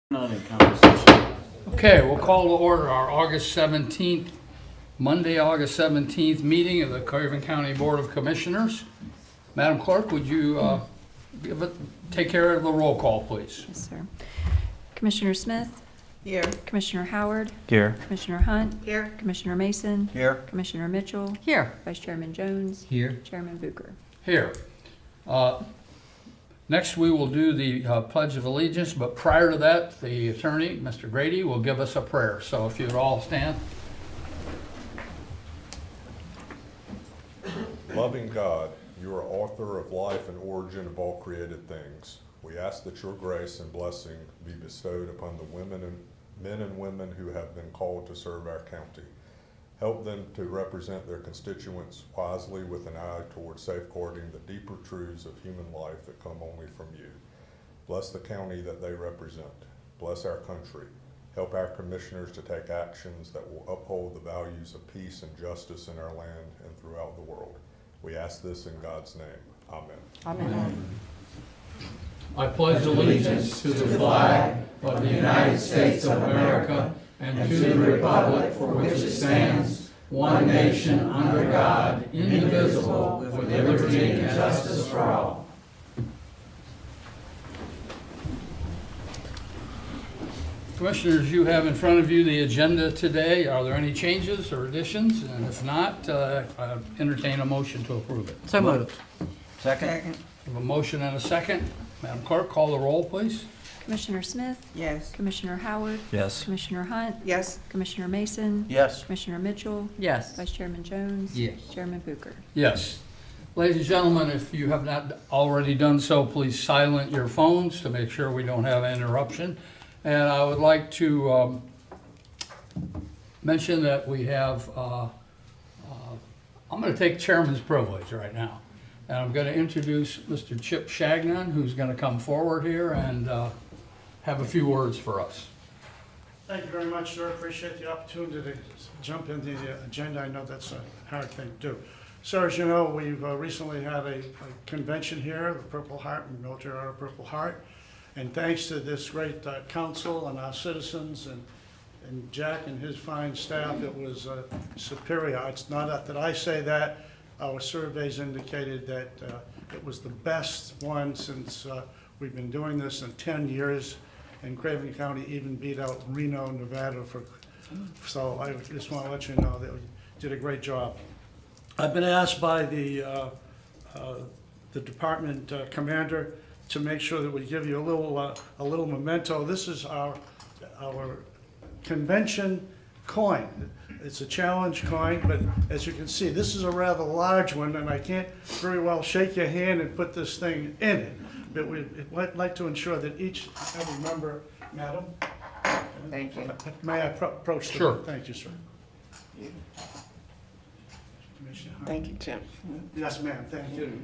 Not in conversation. Okay, we'll call to order our August 17th, Monday, August 17th meeting of the Craven County Board of Commissioners. Madam Clerk, would you take care of the roll call, please? Yes, sir. Commissioner Smith? Here. Commissioner Howard? Here. Commissioner Hunt? Here. Commissioner Mason? Here. Commissioner Mitchell? Here. Vice Chairman Jones? Here. Chairman Bucher? Here. Next, we will do the Pledge of Allegiance, but prior to that, the attorney, Mr. Grady, will give us a prayer. So if you'd all stand. Loving God, you are author of life and origin of all created things. We ask that your grace and blessing be bestowed upon the men and women who have been called to serve our county. Help them to represent their constituents wisely with an eye toward safeguarding the deeper truths of human life that come only from you. Bless the county that they represent. Bless our country. Help our commissioners to take actions that will uphold the values of peace and justice in our land and throughout the world. We ask this in God's name. Amen. Amen. I pledge allegiance to the flag of the United States of America and to the republic for which it stands, one nation under God, indivisible, with liberty and justice for all. Commissioners, you have in front of you the agenda today. Are there any changes or additions? And if not, I entertain a motion to approve it. So moved. Second. We have a motion and a second. Madam Clerk, call the roll, please. Commissioner Smith? Yes. Commissioner Howard? Yes. Commissioner Hunt? Yes. Commissioner Mason? Yes. Commissioner Mitchell? Yes. Vice Chairman Jones? Yes. Chairman Bucher? Yes. Ladies and gentlemen, if you have not already done so, please silent your phones to make sure we don't have an interruption. And I would like to mention that we have, I'm going to take chairman's privilege right now. And I'm going to introduce Mr. Chip Shagnon, who's going to come forward here and have a few words for us. Thank you very much, sir. Appreciate the opportunity to jump into the agenda. I know that's a hard thing to do. Sir, as you know, we've recently had a convention here, the Purple Heart, and Military Order of Purple Heart. And thanks to this great council and our citizens and Jack and his fine staff, it was superior. It's not that I say that. Our surveys indicated that it was the best one since we've been doing this in 10 years. And Craven County even beat out Reno, Nevada. So I just want to let you know that we did a great job. I've been asked by the department commander to make sure that we give you a little memento. This is our convention coin. It's a challenge coin, but as you can see, this is a rather large one, and I can't very well shake your hand and put this thing in it. But we'd like to ensure that each every member, madam. Thank you. May I approach the Sure. Thank you, sir. Commissioner Hunt. Thank you, Jim. Yes, ma'am, thank you.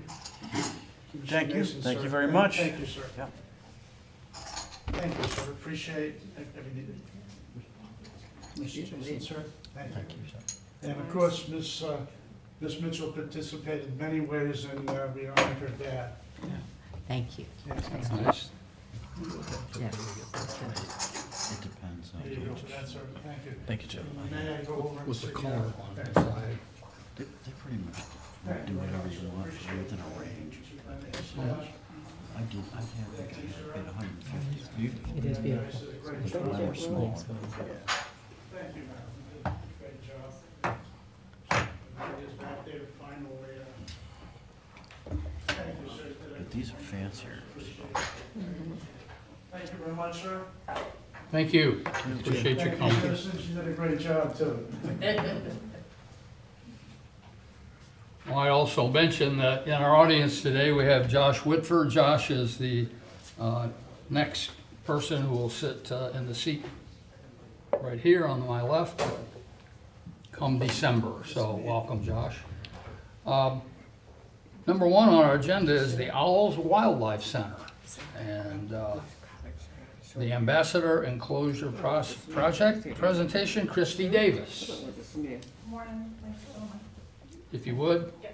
Thank you. Mason, Thank sir. you very much. Thank you, sir. Yeah. Thank you, sir. Appreciate everything. Mr. Mason, sir. Thank you. And of course, Ms. Mitchell participated in many ways in we honored her dad. Thank you. Yes, That's nice. Yes. It depends there you go for that, sir. Thank you. Thank you, Jim. May I go over and With the see, color on thank the you. side. They pretty much do whatever you want within a range. I had the guy at 150. It's beautiful. It is beautiful. It's a little small. Thank you, madam. Great job. It is back there, finally. Thank you, sir. But these are fancier. Thank you very much, sir. Thank you. Appreciate you Thank you, coming. citizens. You did a great job, too. Well, I also mentioned that in our audience today, we have Josh Whitford. Josh is the next person who will sit in the seat right here on my left come December. So welcome, Josh. Number one on our agenda is the Owls Wildlife Center. And the Ambassador Enclosure Project presentation, Christy Davis. Morning, thanks so much. If you would. Yes.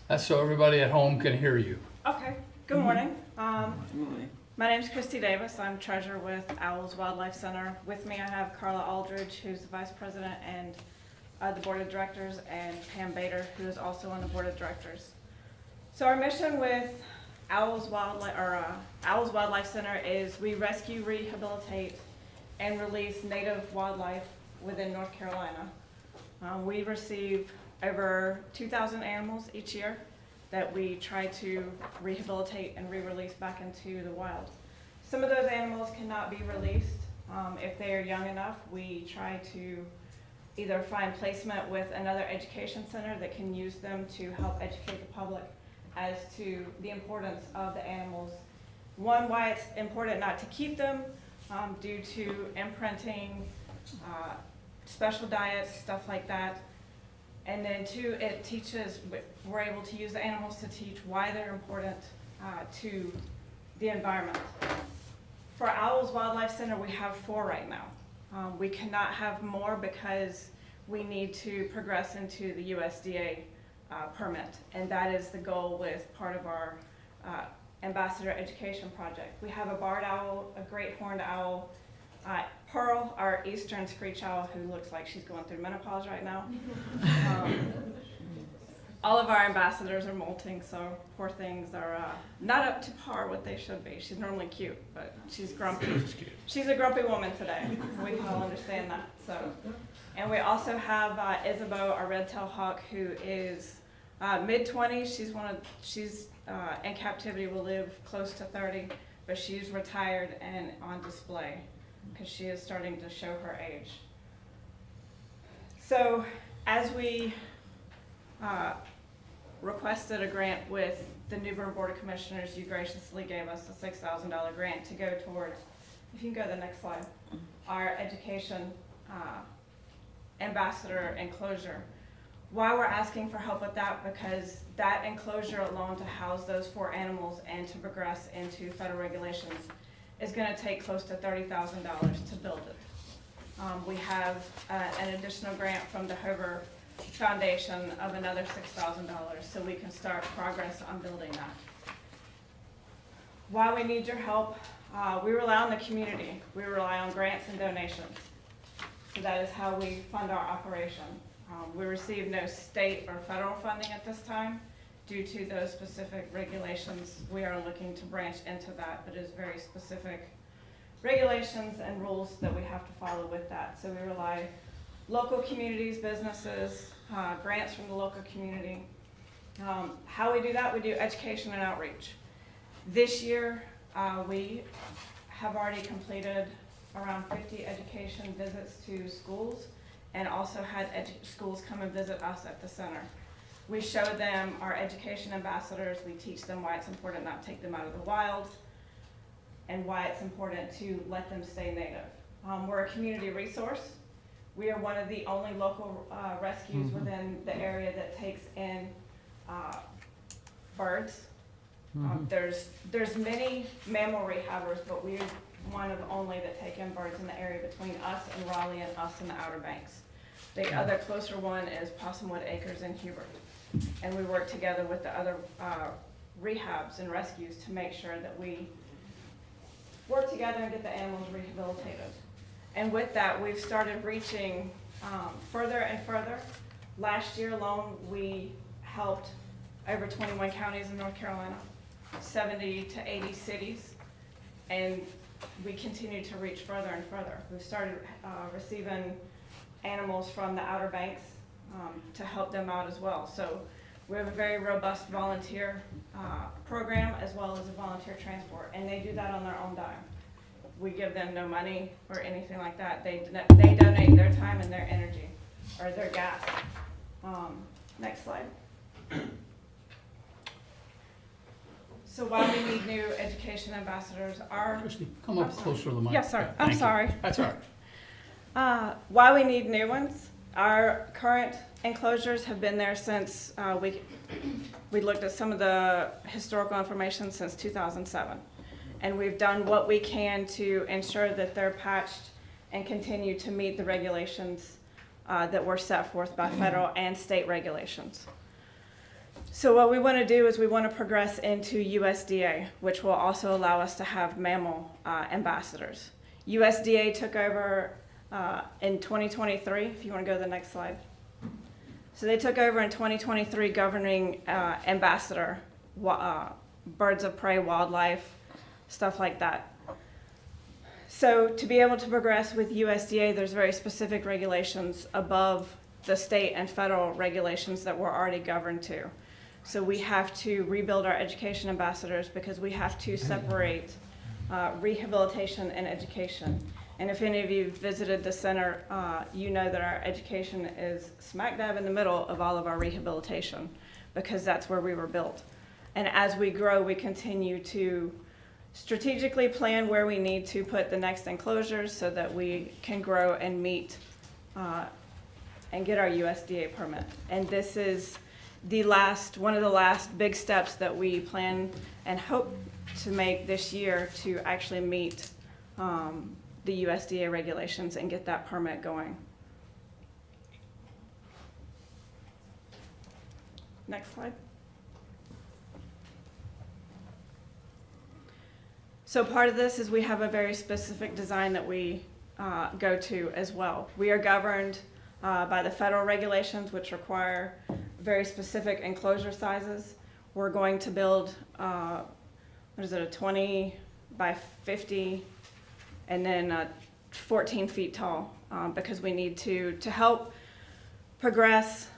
That's so everybody at home can hear you. Okay, good morning. My name's Christy Davis. I'm treasurer with Owls Wildlife Center. With me, I have Carla Aldridge, who's the vice president and the board of directors, and Pam Bader, who is also on the board of directors. So our mission with Owls Wildlife Center is we rescue, rehabilitate, and release native wildlife within North Carolina. We receive over 2,000 animals each year that we try to rehabilitate and re-release back into the wild. Some of those animals cannot be released. If they are young enough, we try to either find placement with another education center that can use them to help educate the public as to the importance of the animals. One, why it's important not to keep them, due to imprinting, special diets, stuff like that. And then two, it teaches, we're able to use the animals to teach why they're important to the environment. For Owls Wildlife Center, we have 4 right now. We cannot have more because we need to progress into the USDA permit. And that is the goal with part of our ambassador education project. We have a barred owl, a great horned owl, Pearl, our eastern screech owl, who looks like she's going through menopause right now. All of our ambassadors are molting, so poor things are not up to par what they should be. She's normally cute, but she's grumpy. She's a grumpy woman today. We can all understand that. So, and we also have Isabeau, our red-tailed hawk, who is mid-20s. She's in captivity, will live close to 30, but she's retired and on display because she is starting to show her age. So as we requested a grant with the New Bern Board of Commissioners, you graciously gave us a $6,000 grant to go towards, if you can go to the next slide, our education ambassador enclosure. Why we're asking for help with that, because that enclosure alone to house those 4 animals and to progress into federal regulations is going to take close to $30,000 to build it. We have an additional grant from the Hoover Foundation of another $6,000, so we can start progress on building that. Why we need your help, we rely on the community. We rely on grants and donations. So that is how we fund our operation. We receive no state or federal funding at this time due to those specific regulations. We are looking to branch into that, but it's very specific regulations and rules that we have to follow with that. So we rely local communities, businesses, grants from the local community. How we do that, we do education and outreach. This year, we have already completed around 50 education visits to schools and also had schools come and visit us at the center. We show them our education ambassadors. We teach them why it's important not to take them out of the wild and why it's important to let them stay native. We're a community resource. We are one of the only local rescues within the area that takes in birds. There's many mammal rehabbers, but we're one of only that take in birds in the area between us and Raleigh and us in the Outer Banks. The other closer one is Possumwood Acres in Hubert. And we work together with the other rehabs and rescues to make sure that we work together and get the animals rehabilitated. And with that, we've started reaching further and further. Last year alone, we helped over 21 counties in North Carolina, 70 to 80 cities, and we continue to reach further and further. We've started receiving animals from the Outer Banks to help them out as well. So we have a very robust volunteer program as well as a volunteer transport, and they do that on their own dime. We give them no money or anything like that. They donate their time and their energy, or their gas. Next slide. So why we need new education ambassadors are... Christy, come up closer to the mic. Yes, sir. Yeah, I'm thank you. sorry. That's all right. Why we need new ones. Our current enclosures have been there since we looked at some of the historical information since 2007. And we've done what we can to ensure that they're patched and continue to meet the regulations that were set forth by federal and state regulations. So what we want to do is we want to progress into USDA, which will also allow us to have mammal ambassadors. USDA took over in 2023, if you want to go to the next slide. So they took over in 2023 governing ambassador, birds of prey, wildlife, stuff like that. So to be able to progress with USDA, there's very specific regulations above the state and federal regulations that we're already governed to. So we have to rebuild our education ambassadors because we have to separate rehabilitation and education. And if any of you visited the center, you know that our education is smack dab in the middle of all of our rehabilitation because that's where we were built. And as we grow, we continue to strategically plan where we need to put the next enclosures so that we can grow and meet and get our USDA permit. And this is one of the last big steps that we plan and hope to make this year to actually meet the USDA regulations and get that permit going. Next slide. So part of this is we have a very specific design that we go to as well. We are governed by the federal regulations, which require very specific enclosure sizes. We're going to build, a 20 by 50, and then 14 feet tall, because we need to help progress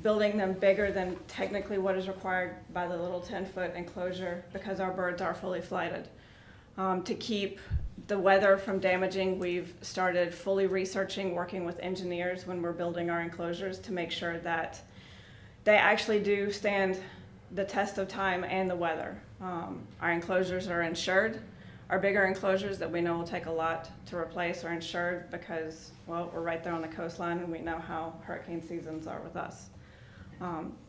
building them bigger than technically what is required by the little 10-foot enclosure because our birds are fully flighted. To keep the weather from damaging, we've started fully researching, working with engineers when we're building our enclosures to make sure that they actually do stand the test of time and the weather. Our enclosures are insured. Our bigger enclosures that we know will take a lot to replace are insured because, well, we're right there on the coastline and we know how hurricane seasons are with us.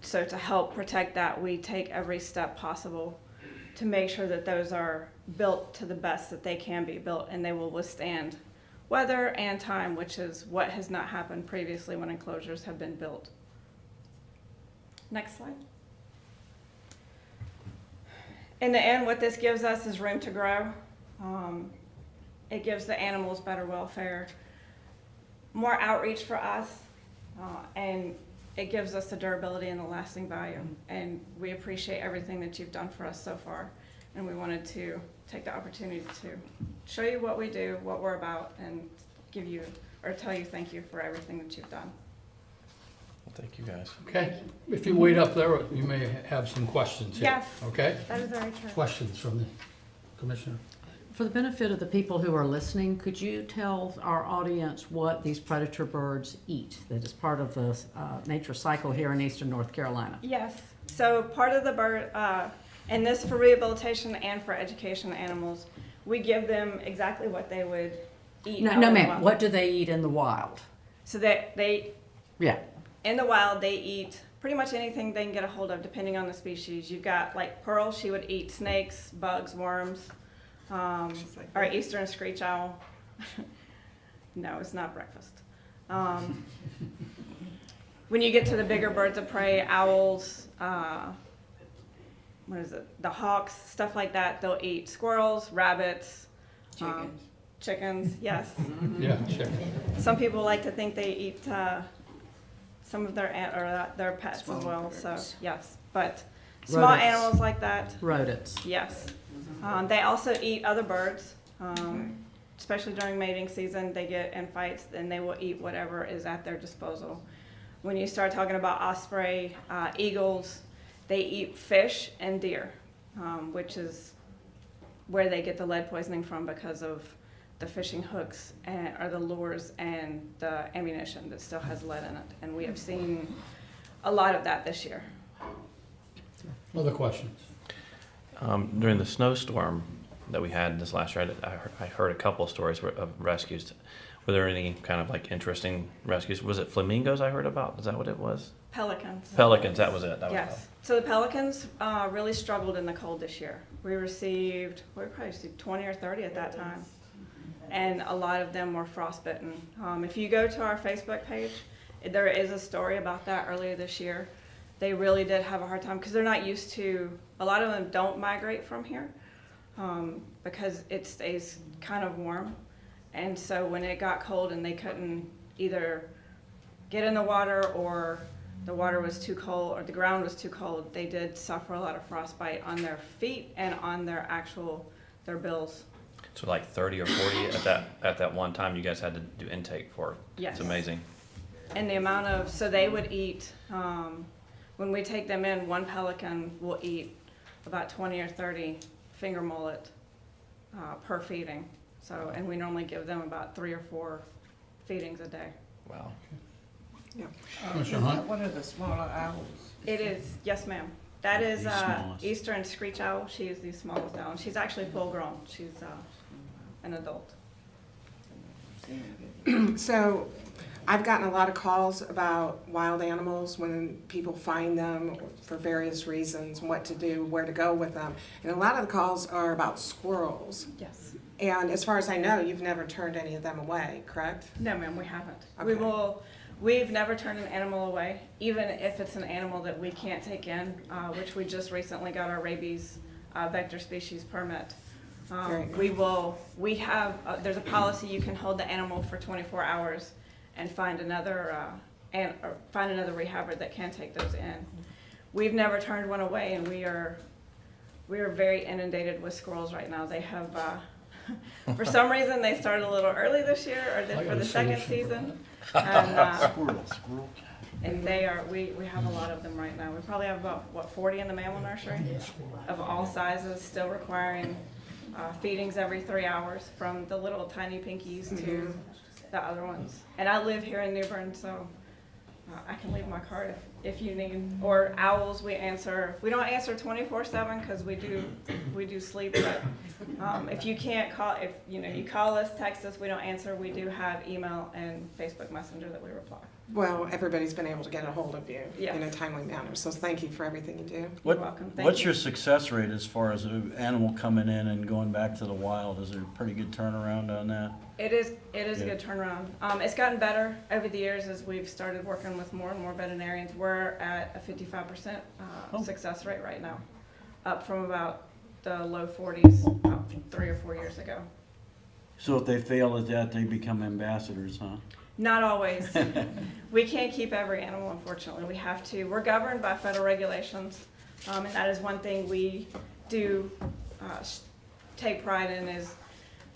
So to help protect that, we take every step possible to make sure that those are built to the best that they can be built and they will withstand weather and time, which is what has not happened previously when enclosures have been built. Next slide. In the end, what this gives us is room to grow. It gives the animals better welfare, more outreach for us, and it gives us the durability and the lasting value. And we appreciate everything that you've done for us so far. And we wanted to take the opportunity to show you what we do, what we're about, and give you, or tell you thank you for everything that you've done. Well, thank you, guys. Okay, if you wait up there, you may have some questions here. Yes. Okay? That is very true. Questions from the commissioner? For the benefit of the people who are listening, could you tell our audience what these predator birds eat that is part of the nature cycle here in eastern North Carolina? Yes. So part of the bird, and this for rehabilitation and for education animals, we give them exactly what they would eat. No, out no, in the ma'am. wild. What do they eat in the wild? So they Yeah. in the wild, they eat pretty much anything they can get a hold of, depending on the species. You've got like Pearl, she would eat snakes, bugs, worms. Our eastern screech owl. No, it's not breakfast. When you get to the bigger birds of prey, owls, the hawks, stuff like that, they'll eat squirrels, rabbits, chickens, yes. Yeah, sure. Some people like to think they eat some of their pets as well, so yes. But small Rodents. animals like that, Rodents. yes. They also eat other birds, especially during mating season. They get in fights and they will eat whatever is at their disposal. When you start talking about osprey, eagles, they eat fish and deer, which is where they get the lead poisoning from because of the fishing hooks or the lures and the ammunition that still has lead in it. And we have seen a lot of that this year. Other questions? During the snowstorm that we had this last year, I heard a couple of stories of rescues. Were there any kind of like interesting rescues? Was it flamingos I heard about? Is that what it was? Pelicans. Pelicans, that was it. That was Yes. So the pelicans really struggled in the cold this year. We probably received 20 or 30 at that time. And a lot of them were frostbitten. If you go to our Facebook page, there is a story about that earlier this year. they really did have a hard time because they're not used to, a lot of them don't migrate from here because it stays kind of warm. And so when it got cold and they couldn't either get in the water or the water was too cold or the ground was too cold, they did suffer a lot of frostbite on their feet and on their bills. So like 30 or 40 at that one time you guys had to do intake for. Yes. It's amazing. And the amount of, so they would eat, when we take them in, one pelican will eat about 20 or 30 finger mullet per feeding. So, and we normally give them about 3 or 4 feedings a day. Wow. Yeah. Commissioner Hunt? What are the smaller owls? It is, yes ma'am. That is The smallest. Eastern screech owl. She is the smallest owl. She's actually full grown. She's an adult. So I've gotten a lot of calls about wild animals when people find them for various reasons, what to do, where to go with them. And a lot of the calls are about squirrels. Yes. And as far as I know, you've never turned any of them away, correct? No ma'am, we haven't. Okay. We've never turned an animal away, even if it's an animal that we can't take in, which we just recently got our rabies vector species permit. Very good. There's a policy you can hold the animal for 24 hours and find another rehabber that can take those in. We've never turned one away, and we are very inundated with squirrels right now. They have, for some reason, they started a little early this year, or for the second season. And, Squirrel. and we have a lot of them right now. We probably have about, 40 in the mammal nursery of all sizes, still requiring feedings every 3 hours, from the little tiny pinkies to the other ones. And I live here in New Bern, so I can leave my card if you need. Or owls, we don't answer 24/7 because we do sleep, but if you can't call, if you call us, text us, we don't answer, we do have email and Facebook Messenger that we reply. Well, everybody's been able to get a hold of you Yes. in a timely manner, so thank you for everything you do. You're welcome. Thank What's you. your success rate as far as an animal coming in and going back to the wild? Is there a pretty good turnaround on that? It is a Yeah. good turnaround. It's gotten better over the years as we've started working with more and more veterinarians. We're at a 55% Oh. success rate right now, up from about the low 40s about 3 or 4 years ago. So if they fail at that, they become ambassadors, huh? Not always. We can't keep every animal, unfortunately. We have to. We're governed by federal regulations, and that is one thing we do take pride in, is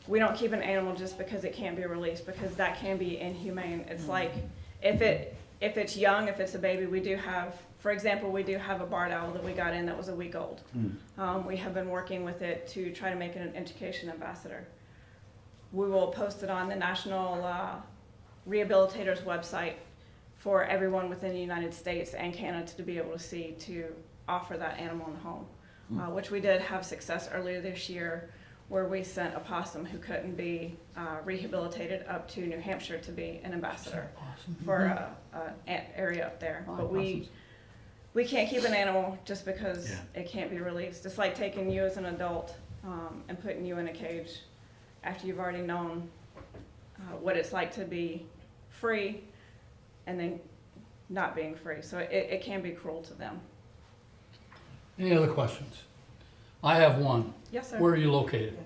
we don't keep an animal just because it can't be released, because that can be inhumane. It's like if it's young, if it's a baby, we do have, for example, we do have a barred owl that we got in that was a week old. We have been working with it to try to make it an education ambassador. We will post it on the National Rehabilitators website for everyone within the United States and Canada to be able to see, to offer that animal in home, which we did have success earlier this year, where we sent a possum who couldn't be rehabilitated up to New Hampshire to be an ambassador for an area up there. But we can't keep an animal just because it can't be released. It's like taking you as an adult and putting you in a cage after you've already known what it's like to be free and then not being free. So it can be cruel to them. Any other questions? I have one. Yes, sir. Where are you located?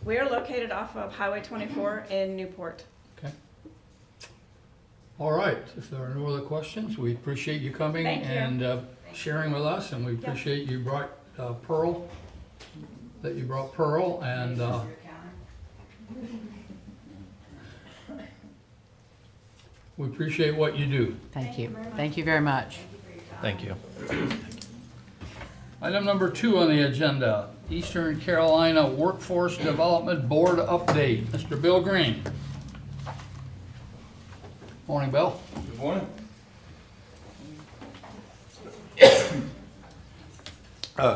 We are located off of Highway 24 in Newport. Okay. All right, if there are no other questions, we appreciate you coming Thank you. and sharing with us, and we appreciate you brought Pearl, and we appreciate what you do. Thank you. Thank you very much. Thank you. Item number 2 on the agenda, Eastern Carolina Workforce Development Board update. Mr. Bill Green. Morning, Bill. Good morning.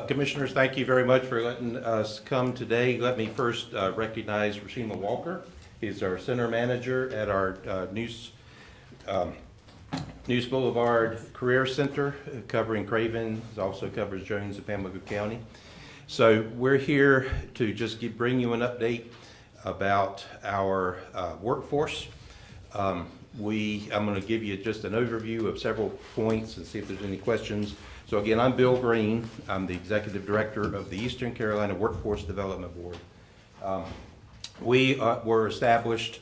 Commissioners, thank you very much for letting us come today. Let me first recognize Rashima Walker. He's our center manager at our News Boulevard Career Center, covering Craven. It also covers Jones and Pamlico County. So we're here to just bring you an update about our workforce. I'm going to give you just an overview of several points and see if there's any questions. So again, I'm Bill Green. I'm the Executive Director of the Eastern Carolina Workforce Development Board. We were established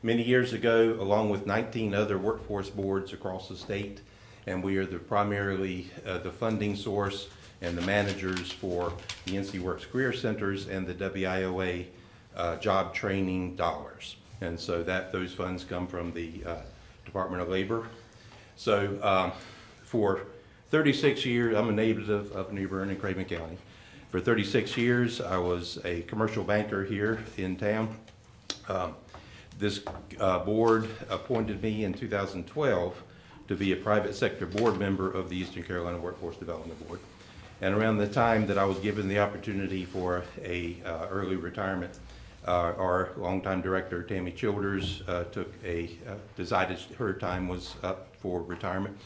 many years ago along with 19 other workforce boards across the state, and we are primarily the funding source and the managers for the NC Works Career Centers and the WIOA job training dollars. And so those funds come from the Department of Labor. So for 36 years, I'm a native of New Bern and Craven County. For 36 years, I was a commercial banker here in town. This board appointed me in 2012 to be a private sector board member of the Eastern Carolina Workforce Development Board. And around the time that I was given the opportunity for a early retirement, our longtime director, Tammy Childers, decided her time was up for retirement.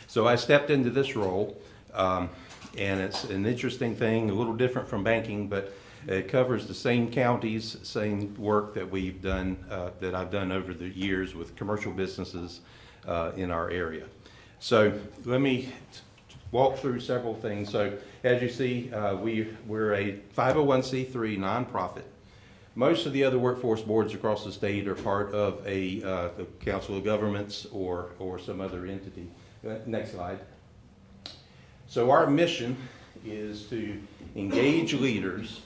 So I stepped into this role, and it's an interesting thing, a little different from banking, but it covers the same counties, same work that we've done, that I've done over the years with commercial businesses in our area. So let me walk through several things. So as you see, we're a 501c3 nonprofit. Most of the other workforce boards across the state are part of the Council of Governments or some other entity. Next slide. So our mission is to engage leaders,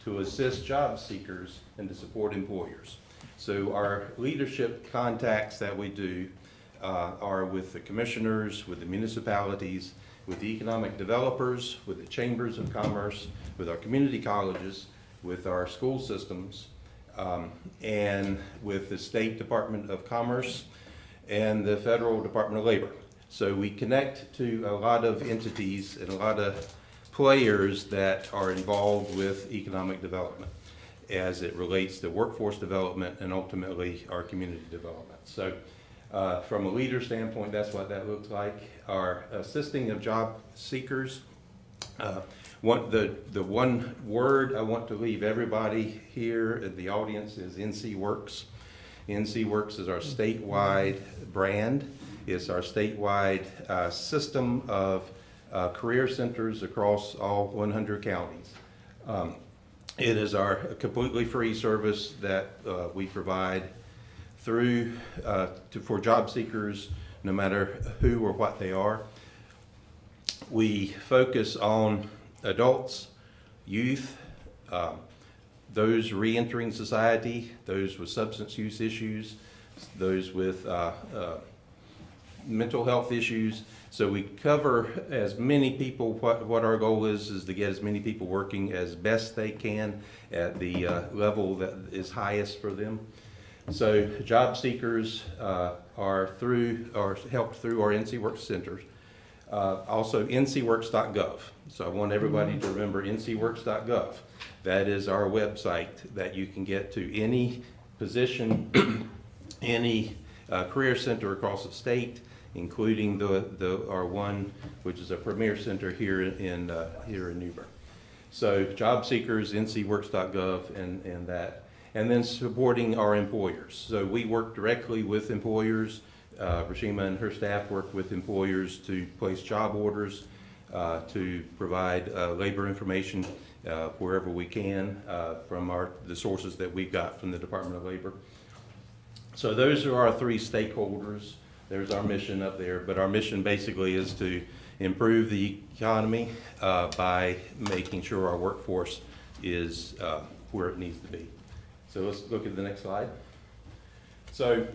to assist job seekers, and to support employers. So our leadership contacts that we do are with the commissioners, with the municipalities, with the economic developers, with the chambers of commerce, with our community colleges, with our school systems, and with the State Department of Commerce and the Federal Department of Labor. So we connect to a lot of entities and a lot of players that are involved with economic development as it relates to workforce development and ultimately our community development. So from a leader standpoint, that's what that looks like. Our assisting of job seekers, the one word I want to leave everybody here in the audience is NC Works. NC Works is our statewide brand. It's our statewide system of career centers across all 100 counties. It is our completely free service that we provide for job seekers, no matter who or what they are. We focus on adults, youth, those re-entering society, those with substance use issues, those with mental health issues. So we cover as many people. What our goal is to get as many people working as best they can at the level that is highest for them. So job seekers are helped through our NC Works centers. Also ncworks.gov. So I want everybody to remember ncworks.gov. That is our website that you can get to any position, any career center across the state, including our one, which is a premier center here in New Bern. So job seekers, ncworks.gov, and that. And then supporting our employers. So we work directly with employers. Rashima and her staff work with employers to place job orders, to provide labor information wherever we can from the sources that we've got from the Department of Labor. So those are our three stakeholders. There's our mission up there, but our mission basically is to improve the economy by making sure our workforce is where it needs to be. So let's look at the next slide. So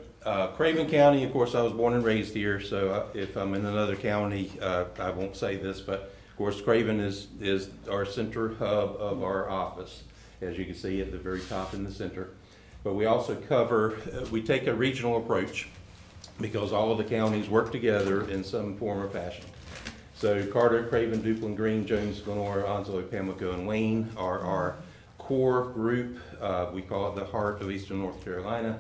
Craven County, of course, I was born and raised here, so if I'm in another county, I won't say this, but of course Craven is our center hub of our office, as you can see at the very top in the center. But we also we take a regional approach because all of the counties work together in some form or fashion. So Carter, Craven, Duplin, Greene, Jones, Lenore, Onslow, Pamlico, and Wayne are our core group. We call it the heart of Eastern North Carolina,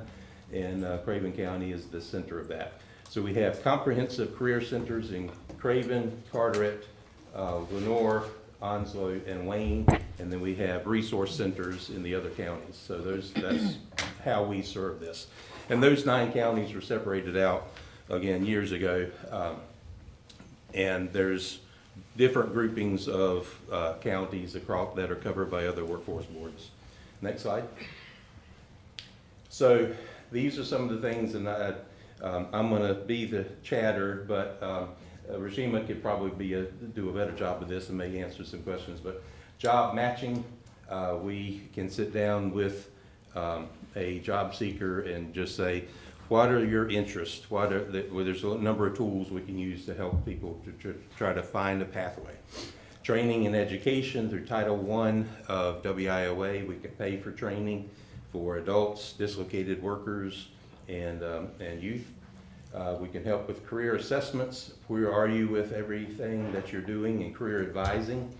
and Craven County is the center of that. So we have comprehensive career centers in Craven, Carteret, Lenore, Onslow, and Wayne, and then we have resource centers in the other counties. So that's how we serve this. And those 9 counties were separated out, again, years ago. And there's different groupings of counties across that are covered by other workforce boards. Next slide. So these are some of the things, and I'm going to be the chatter, but Rashima could probably do a better job of this and may answer some questions. But job matching, we can sit down with a job seeker and just say, what are your interests? Well, there's a number of tools we can use to help people to try to find a pathway. Training and education through Title I of WIOA, we can pay for training for adults, dislocated workers, and youth. We can help with career assessments. Where are you with everything that you're doing, and career advising.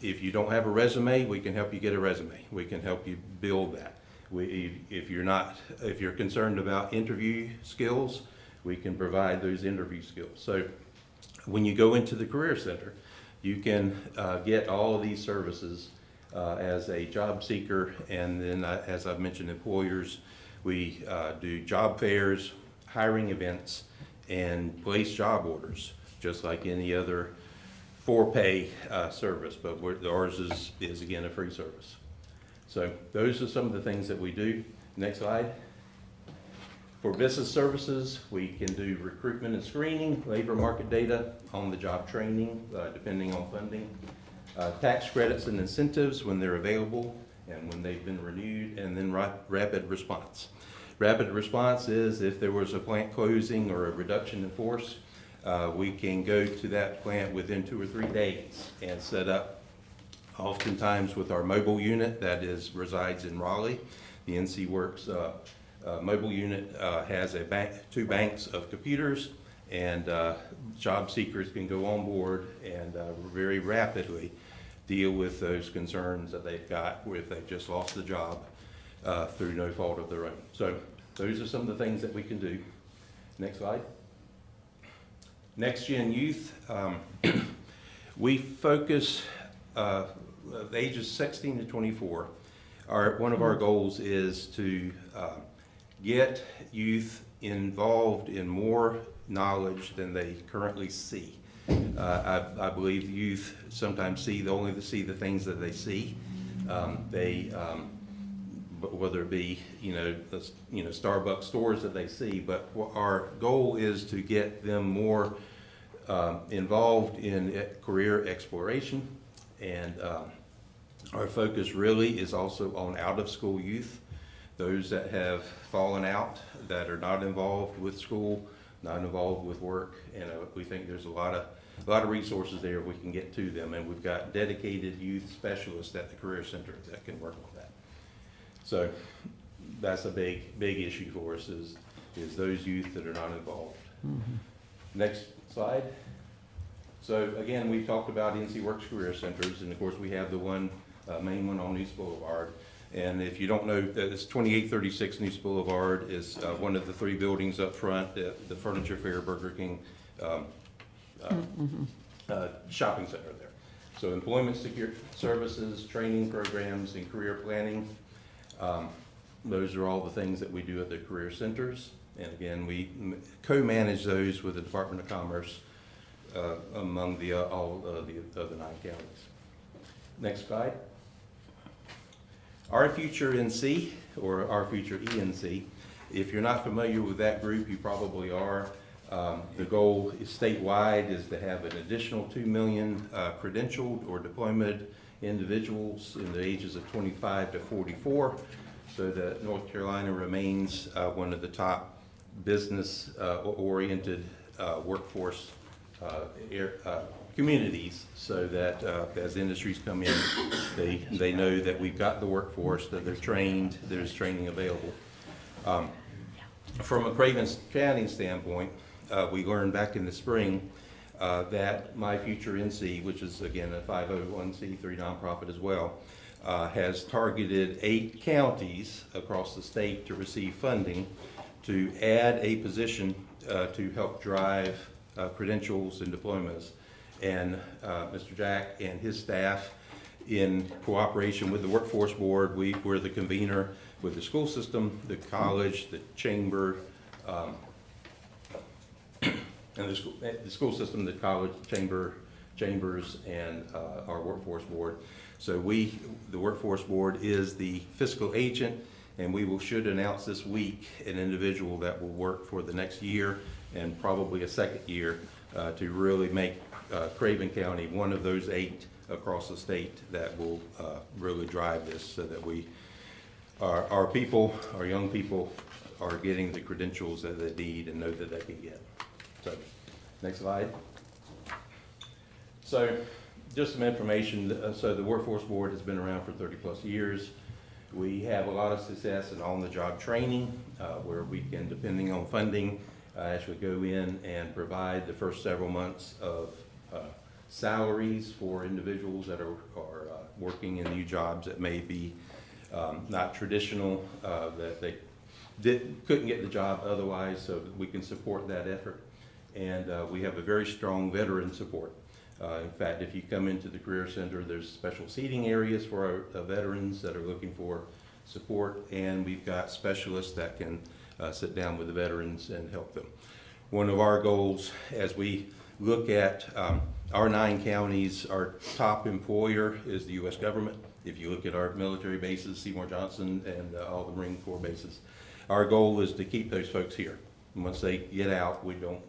If you don't have a resume, we can help you get a resume. We can help you build that. If you're concerned about interview skills, we can provide those interview skills. So when you go into the Career Center, you can get all of these services as a job seeker, and then as I've mentioned, employers, we do job fairs, hiring events, and place job orders, just like any other for-pay service, but ours is again a free service. So those are some of the things that we do. Next slide. For business services, we can do recruitment and screening, labor market data, on-the-job training, depending on funding, tax credits and incentives when they're available and when they've been renewed, and then rapid response. Rapid response is if there was a plant closing or a reduction in force, we can go to that plant within 2 or 3 days and set up, oftentimes with our mobile unit that resides in Raleigh. The NC Works mobile unit has 2 banks of computers, and job seekers can go on board and very rapidly deal with those concerns that they've got if they've just lost the job through no fault of their own. So those are some of the things that we can do. Next slide. Next Gen Youth, we focus ages 16 to 24. One of our goals is to get youth involved in more knowledge than they currently see. I believe youth sometimes only see the things that they see. Whether it be Starbucks stores that they see, but our goal is to get them more involved in career exploration, and our focus really is also on out-of-school youth, those that have fallen out, that are not involved with school, not involved with work, and we think there's a lot of resources there we can get to them, and we've got dedicated youth specialists at the Career Center that can work on that. So that's a big issue for us is those youth that are not involved. Mm-hmm. Next slide. So again, we've talked about NC Works Career Centers, and of course we have the main one on East Boulevard. And if you don't know, it's 2836 East Boulevard is one of the 3 buildings up front, the Furniture Fair, Burger King shopping center there. So employment security services, training programs, and career planning. Those are all the things that we do at the career centers. And again, we co-manage those with the Department of Commerce among all the other 9 counties. Next slide. Our Future NC, or Our Future ENC, if you're not familiar with that group, you probably are. The goal is statewide is to have an additional 2 million credentialed or diplomaed individuals in the ages of 25 to 44, so that North Carolina remains one of the top business oriented workforce communities, so that as industries come in, they know that we've got the workforce, that they're trained, there's training available. From a Craven County standpoint, we learned back in the spring that My Future NC, which is again a 501c3 nonprofit as well, has targeted 8 counties across the state to receive funding to add a position to help drive credentials and diplomas. And Mr. Jack and his staff in cooperation with the Workforce Board. We're the convener with the school system, the college, the chamber, and the school system, the college, chambers, and our Workforce Board. So the Workforce Board is the fiscal agent, and should announce this week an individual that will work for the next year and probably a second year to really make Craven County one of those 8 across the state that will really drive this, so that our young people are getting the credentials that they need and know that they can get. So, next slide. So, just some information. So the Workforce Board has been around for 30+ years. We have a lot of success in on-the-job training, where we can, depending on funding, actually go in and provide the first several months of salaries for individuals that are working in new jobs that may be not traditional, that they couldn't get the job otherwise, so that we can support that effort. And we have a very strong veteran support. In fact, if you come into the Career Center, there's special seating areas for our veterans that are looking for support, and we've got specialists that can sit down with the veterans and help them. One of our goals, as we look at our 9 counties, our top employer is the U.S. government. If you look at our military bases, Seymour Johnson and all the Marine Corps bases, our goal is to keep those folks here. And once they get out, we don't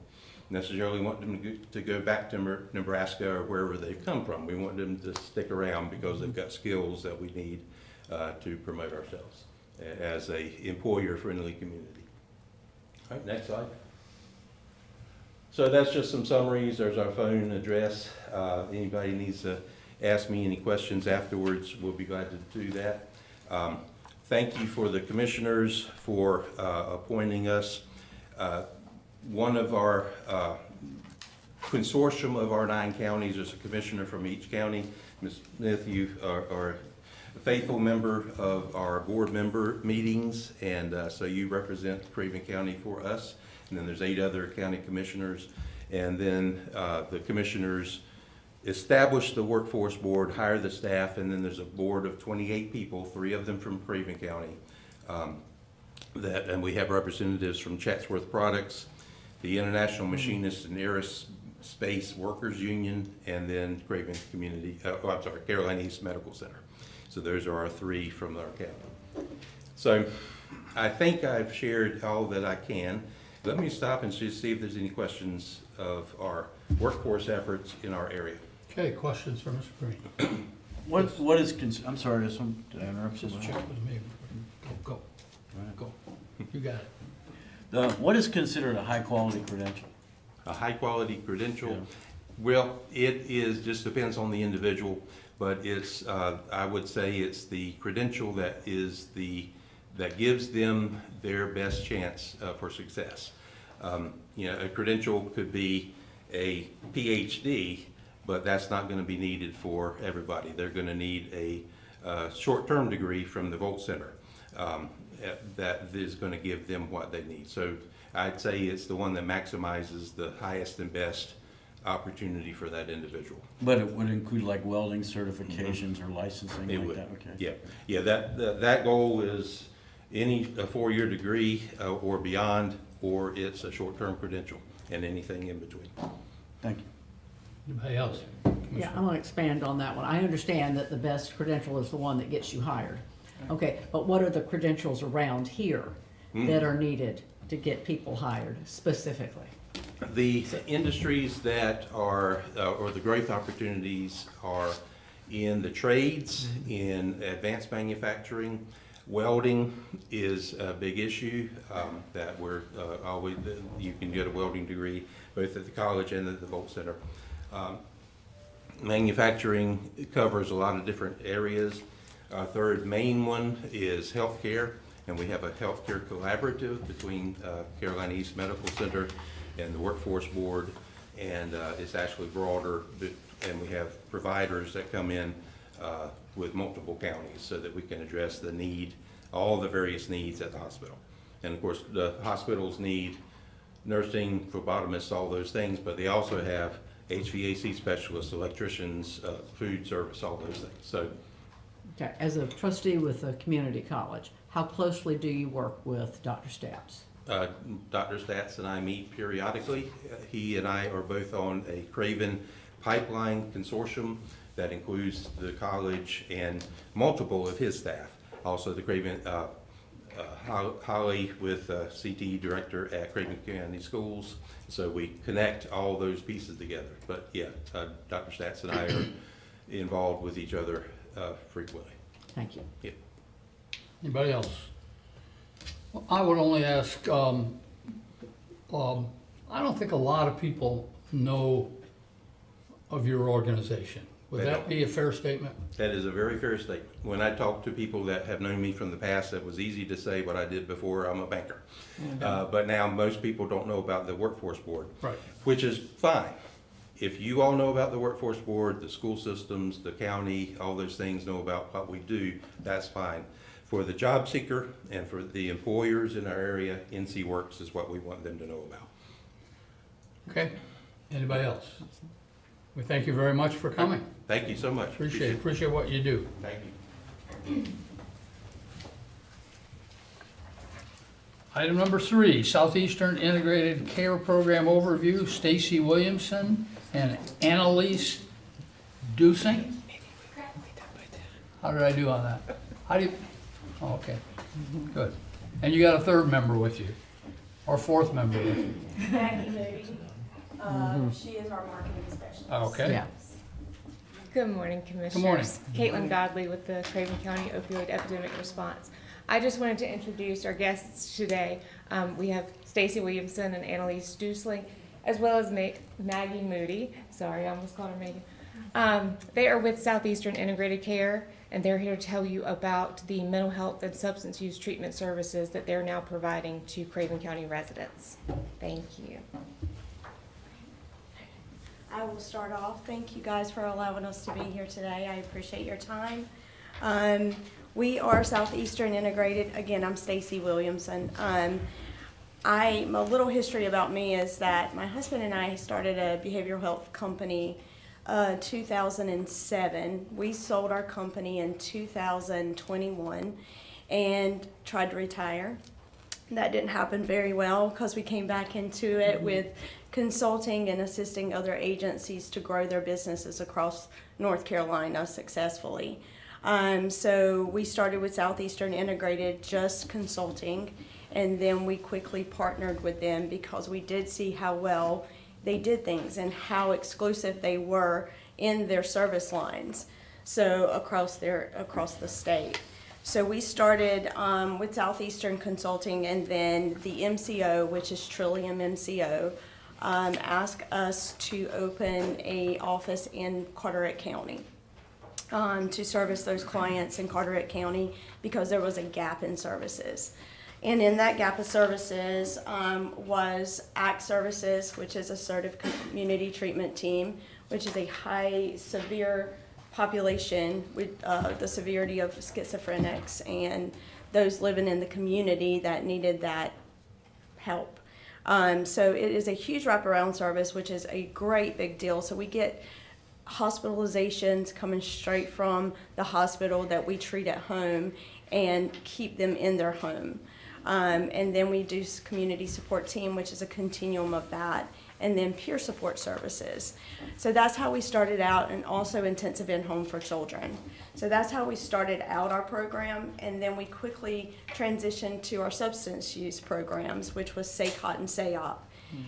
necessarily want them to go back to Nebraska or wherever they've come from. We want them to stick around because they've got skills that we need to promote ourselves as a employer-friendly community. All right, next slide. So that's just some summaries. There's our phone address. Anybody needs to ask me any questions afterwards, we'll be glad to do that. Thank you for the commissioners for appointing us. One of our consortium of our 9 counties is a commissioner from each county. Ms. Smith, you are a faithful member of our board member meetings, and so you represent Craven County for us. And then there's 8 other county commissioners, and then the commissioners establish the Workforce Board, hire the staff, and then there's a board of 28 people, 3 of them from Craven County. And we have representatives from Chatsworth Products, the International Machinists and Aerospace Workers Union, and then Craven Carolina East Medical Center. So those are our 3 from our county. So I think I've shared all that I can. Let me stop and just see if there's any questions of our workforce efforts in our area. Okay, questions for Mr. Green? What is, I'm sorry, did I interrupt Just somebody? check with me. Go. You got it. What is considered a high-quality credential? A high-quality credential, Yeah. well, it just depends on the individual, but it's, I would say it's the credential that gives them their best chance for success. A credential could be a PhD, but that's not going to be needed for everybody. They're going to need a short-term degree from the Volt Center that is going to give them what they need. So I'd say it's the one that maximizes the highest and best opportunity for that individual. But it would include like welding certifications or licensing It like would. that? Okay. Yeah. That goal is a 4-year degree or beyond, or it's a short-term credential, and anything in between. Thank you. Anybody else? Yeah, I'm gonna expand on that one. I understand that the best credential is the one that gets you hired. Okay, but what are the credentials around here that are needed to get people hired specifically? The industries that are, or the growth opportunities are in the trades, in advanced manufacturing. Welding is a big issue that we're always, you can get a welding degree both at the college and at the Volt Center. Manufacturing covers a lot of different areas. Our third main one is healthcare, and we have a healthcare collaborative between Carolina East Medical Center and the Workforce Board, and it's actually broader, and we have providers that come in with multiple counties so that we can address the need, all the various needs at the hospital. And of course, the hospitals need nursing, phlebotomists, all those things, but they also have HVAC specialists, electricians, food service, all those things. So Okay, as a trustee with a community college, how closely do you work with Dr. Stapps? Dr. Stats and I meet periodically. He and I are both on a Craven pipeline consortium that includes the college and multiple of his staff. Also the Craven, Holly with CTE director at Craven County Schools. So we connect all those pieces together. But yeah, Dr. Stats and I are involved with each other frequently. Thank you. Yeah. Anybody else? Well, I would only ask, I don't think a lot of people know of your organization. Would They that don't. be a fair statement? That is a very fair statement. When I talk to people that have known me from the past, it was easy to say what I did before. I'm a banker. But now most people don't know about the Workforce Board. Right. Which is fine. If you all know about the Workforce Board, the school systems, the county, all those things know about what we do, that's fine. For the job seeker and for the employers in our area, NC Works is what we want them to know about. Okay, anybody else? We thank you very much for coming. Thank you so much. Appreciate what you do. Thank you. Item number 3, Southeastern Integrated Care Program Overview, Stacy Williamson and Annalise Dusing. How did I do on that? How do you, oh, okay, good. And you got a third member with you, or fourth member with you? Maggie Moody. She is our marketing specialist. Okay. Yeah. Good morning, Commissioners. Good morning. Caitlin Godley with the Craven County Opioid Epidemic Response. I just wanted to introduce our guests today. We have Stacy Williamson and Annalise Dusling, as well as Maggie Moody. Sorry, I almost called her Megan. They are with Southeastern Integrated Care, and they're here to tell you about the mental health and substance use treatment services that they're now providing to Craven County residents. Thank you. I will start off. Thank you guys for allowing us to be here today. I appreciate your time. We are Southeastern Integrated. Again, I'm Stacy Williamson. A little history about me is that my husband and I started a behavioral health company 2007. We sold our company in 2021 and tried to retire. That didn't happen very well because we came back into it with consulting and assisting other agencies to grow their businesses across North Carolina successfully. So we started with Southeastern Integrated, just consulting, and then we quickly partnered with them because we did see how well they did things and how exclusive they were in their service lines, so across the state. So we started with Southeastern Consulting, and then the MCO, which is Trillium MCO, asked us to open a office in Carteret County to service those clients in Carteret County because there was a gap in services. And in that gap of services was ACT Services, which is Assertive Community Treatment Team, which is a high severe population with the severity of schizophrenics and those living in the community that needed that help. So it is a huge wraparound service, which is a great big deal. So we get hospitalizations coming straight from the hospital that we treat at home and keep them in their home. And then we do community support team, which is a continuum of that, and then peer support services. So that's how we started out, and also intensive in-home for children. So that's how we started out our program, and then we quickly transitioned to our substance use programs, which was SACOT and SAOP.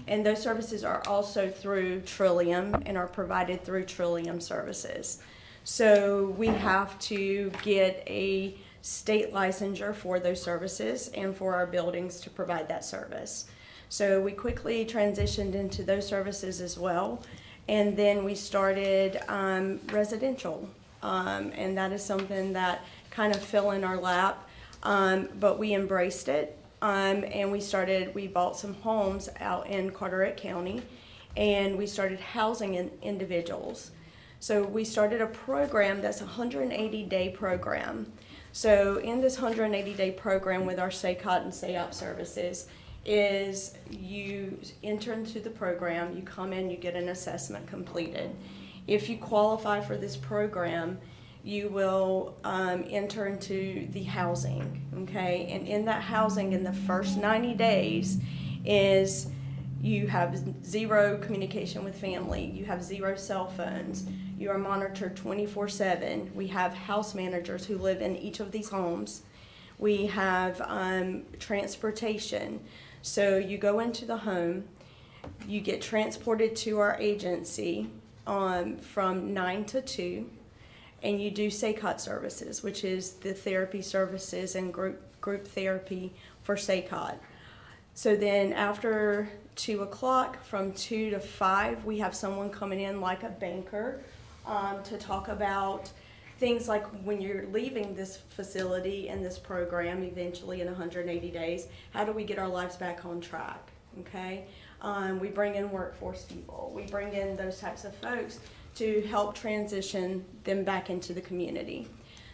And those services are also through Trillium and are provided through Trillium services. So we have to get a state licensure for those services and for our buildings to provide that service. So we quickly transitioned into those services as well. And then we started residential. And that is something that kind of fell in our lap, but we embraced it. And we bought some homes out in Carteret County, and we started housing individuals. So we started a program that's a 180-day program. So in this 180-day program with our SACOT and SAOP services, is you enter into the program, you come in, you get an assessment completed. If you qualify for this program, you will enter into the housing, okay? And in that housing, in the first 90 days, is you have zero communication with family, you have zero cell phones, you are monitored 24/7. We have house managers who live in each of these homes. We have transportation. So you go into the home, you get transported to our agency from 9 to 2, and you do SACOT services, which is the therapy services and group therapy for SACOT. So then after 2 o'clock, from 2 to 5, we have someone coming in like a banker to talk about things like when you're leaving this facility and this program eventually in 180 days, how do we get our lives back on track, okay? We bring in workforce people. We bring in those types of folks to help transition them back into the community.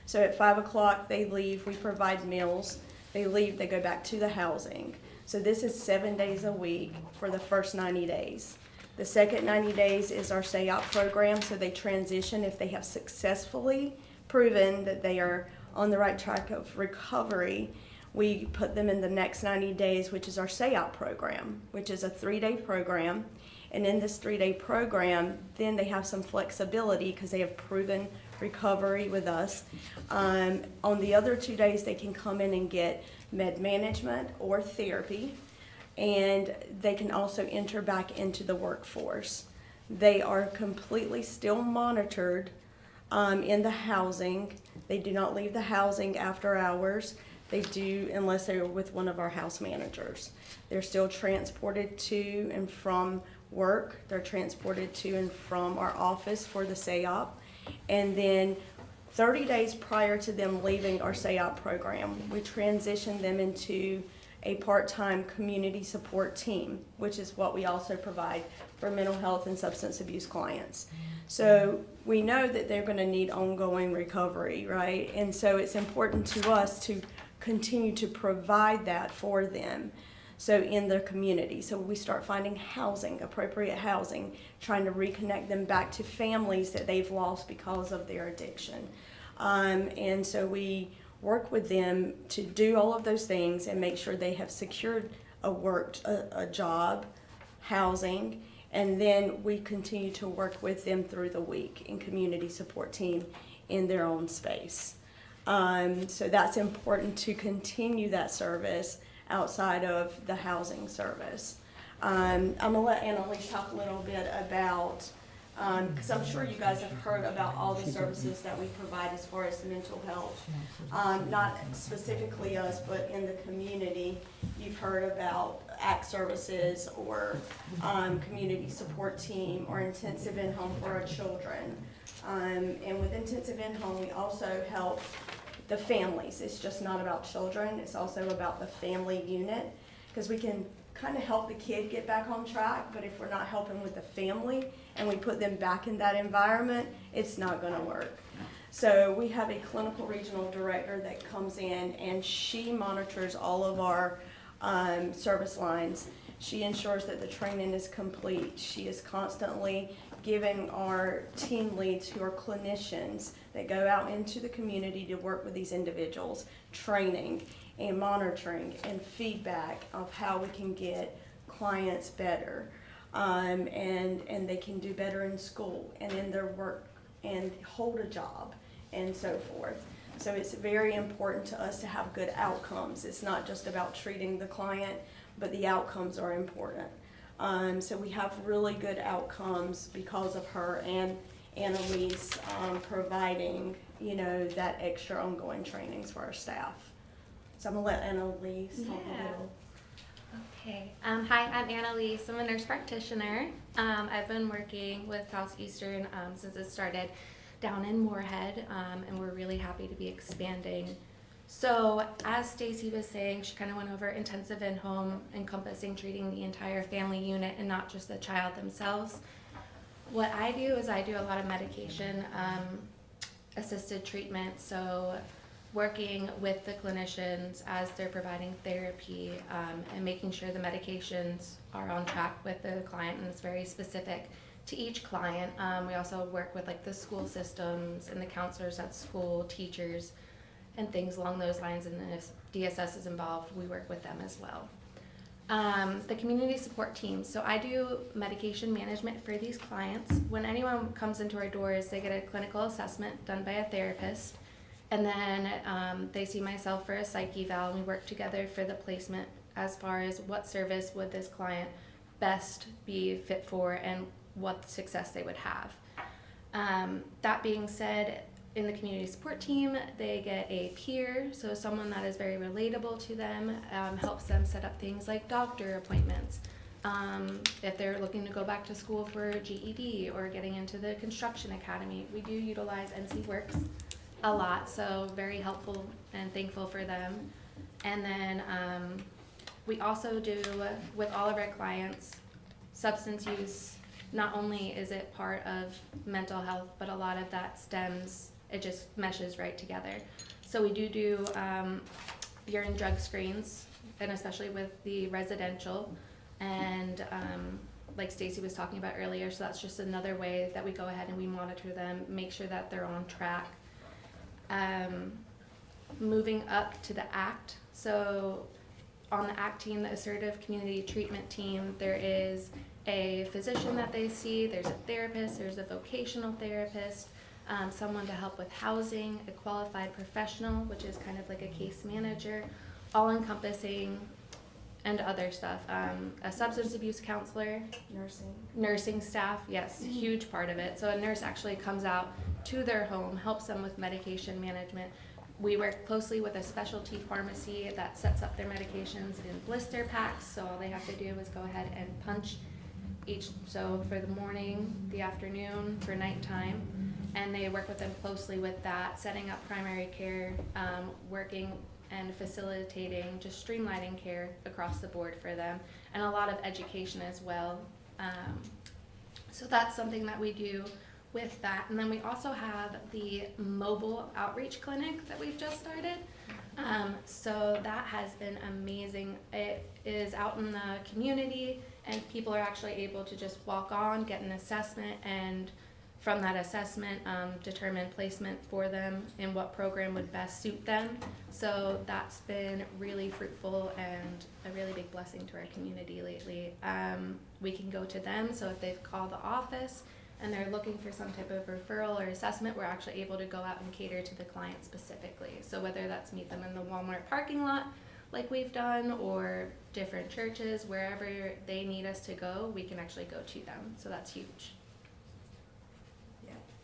So at 5 o'clock, they leave. We provide meals. They leave. They go back to the housing. So this is 7 days a week for the first 90 days. The second 90 days is our SAYOP program, so they transition if they have successfully proven that they are on the right track of recovery. We put them in the next 90 days, which is our SAYOP program, which is a 3-day program. And in this 3-day program, then they have some flexibility because they have proven recovery with us. On the other 2 days, they can come in and get med management or therapy, and they can also enter back into the workforce. They are completely still monitored in the housing. They do not leave the housing after hours. They do unless they're with one of our house managers. They're still transported to and from work. They're transported to and from our office for the SAYOP. And then 30 days prior to them leaving our SAYOP program, we transition them into a part-time community support team, which is what we also provide for mental health and substance abuse clients. So we know that they're going to need ongoing recovery, right? And so it's important to us to continue to provide that for them. So in their community, so we start finding housing, appropriate housing, trying to reconnect them back to families that they've lost because of their addiction. And so we work with them to do all of those things and make sure they have secured a job, housing, and then we continue to work with them through the week in community support team in their own space. So that's important to continue that service outside of the housing service. I'm gonna let Annalise talk a little bit about, because I'm sure you guys have heard about all the services that we provide as far as mental health. Not specifically us, but in the community, you've heard about ACT services or community support team or intensive in-home for our children. And with intensive in-home, we also help the families. It's just not about children, it's also about the family unit, because we can kind of help the kid get back on track, but if we're not helping with the family and we put them back in that environment, it's not going to work. So we have a clinical regional director that comes in and she monitors all of our service lines. She ensures that the training is complete. She is constantly giving our team leads who are clinicians that go out into the community to work with these individuals, training and monitoring and feedback of how we can get clients better, and they can do better in school and in their work and hold a job and so forth. So it's very important to us to have good outcomes. It's not just about treating the client, but the outcomes are important. So we have really good outcomes because of her and Annalise providing, that extra ongoing trainings for our staff. So I'm gonna let Annalise talk a little. Okay. Hi, I'm Annalise. I'm a nurse practitioner. I've been working with Southeastern since it started down in Moorhead, and we're really happy to be expanding. So as Stacy was saying, she kind of went over intensive in-home, encompassing treating the entire family unit and not just the child themselves. What I do is I do a lot of medication assisted treatment. So working with the clinicians as they're providing therapy, and making sure the medications are on track with the client, and it's very specific to each client. We also work with like the school systems and the counselors at school, teachers, and things along those lines, and then if DSS is involved, we work with them as well. The community support team. So I do medication management for these clients. When anyone comes into our doors, they get a clinical assessment done by a therapist, and then they see myself for a psych eval, and we work together for the placement as far as what service would this client best be fit for and what success they would have. That being said, in the community support team, they get a peer, so someone that is very relatable to them, helps them set up things like doctor appointments. If they're looking to go back to school for GED or getting into the construction academy, we do utilize NC Works a lot, so very helpful and thankful for them. And then we also do, with all of our clients, substance use. Not only is it part of mental health, but a lot of that stems, it just meshes right together. So we do urine drug screens, and especially with the residential, and like Stacy was talking about earlier, so that's just another way that we go ahead and we monitor them, make sure that they're on track. Moving up to the ACT, so on the ACT team, the Assertive Community Treatment Team, there is a physician that they see, there's a therapist, there's a vocational therapist, someone to help with housing, a qualified professional, which is kind of like a case manager, all encompassing, and other stuff. A substance abuse counselor. Nursing staff, yes, huge part of it. So a nurse actually comes out to their home, helps them with medication management. We work closely with a specialty pharmacy that sets up their medications in blister packs, so all they have to do is go ahead and punch each, so for the morning, the afternoon, for nighttime, and they work with them closely with that, setting up primary care, working and facilitating, just streamlining care across the board for them, and a lot of education as well. So that's something that we do with that. And then we also have the mobile outreach clinic that we've just started. So that has been amazing. It is out in the community, and people are actually able to just walk on, get an assessment, and from that assessment, determine placement for them and what program would best suit them. So that's been really fruitful and a really big blessing to our community lately. We can go to them, so if they've called the office and they're looking for some type of referral or assessment, we're actually able to go out and cater to the client specifically. So whether that's meet them in the Walmart parking lot, like we've done, or different churches, wherever they need us to go, we can actually go to them. So that's huge.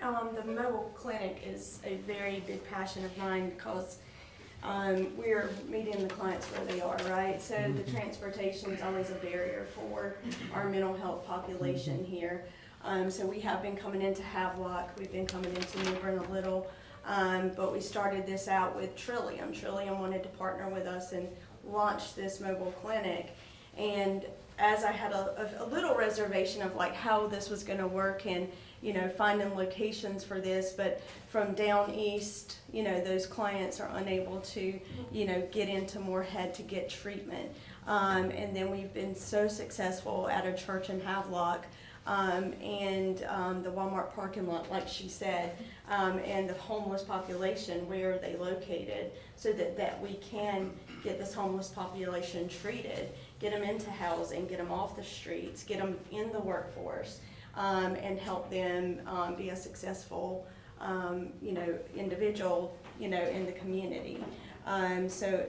The mobile clinic is a very big passion of mine because we're meeting the clients where they are, right? So the transportation is always a barrier for our mental health population here. So we have been coming into Havelock, we've been coming into New Bern a little, but we started this out with Trillium. Trillium wanted to partner with us and launch this mobile clinic. And as I had a little reservation of like how this was going to work and, you know, finding locations for this, but from down east, you know, those clients are unable to, you know, get into Moorhead to get treatment. And then we've been so successful at a church in Havelock, and the Walmart parking lot, like she said, and the homeless population, where are they located, so that we can get this homeless population treated, get them into housing, get them off the streets, get them in the workforce, and help them be a successful, you know, individual, you know, in the community. So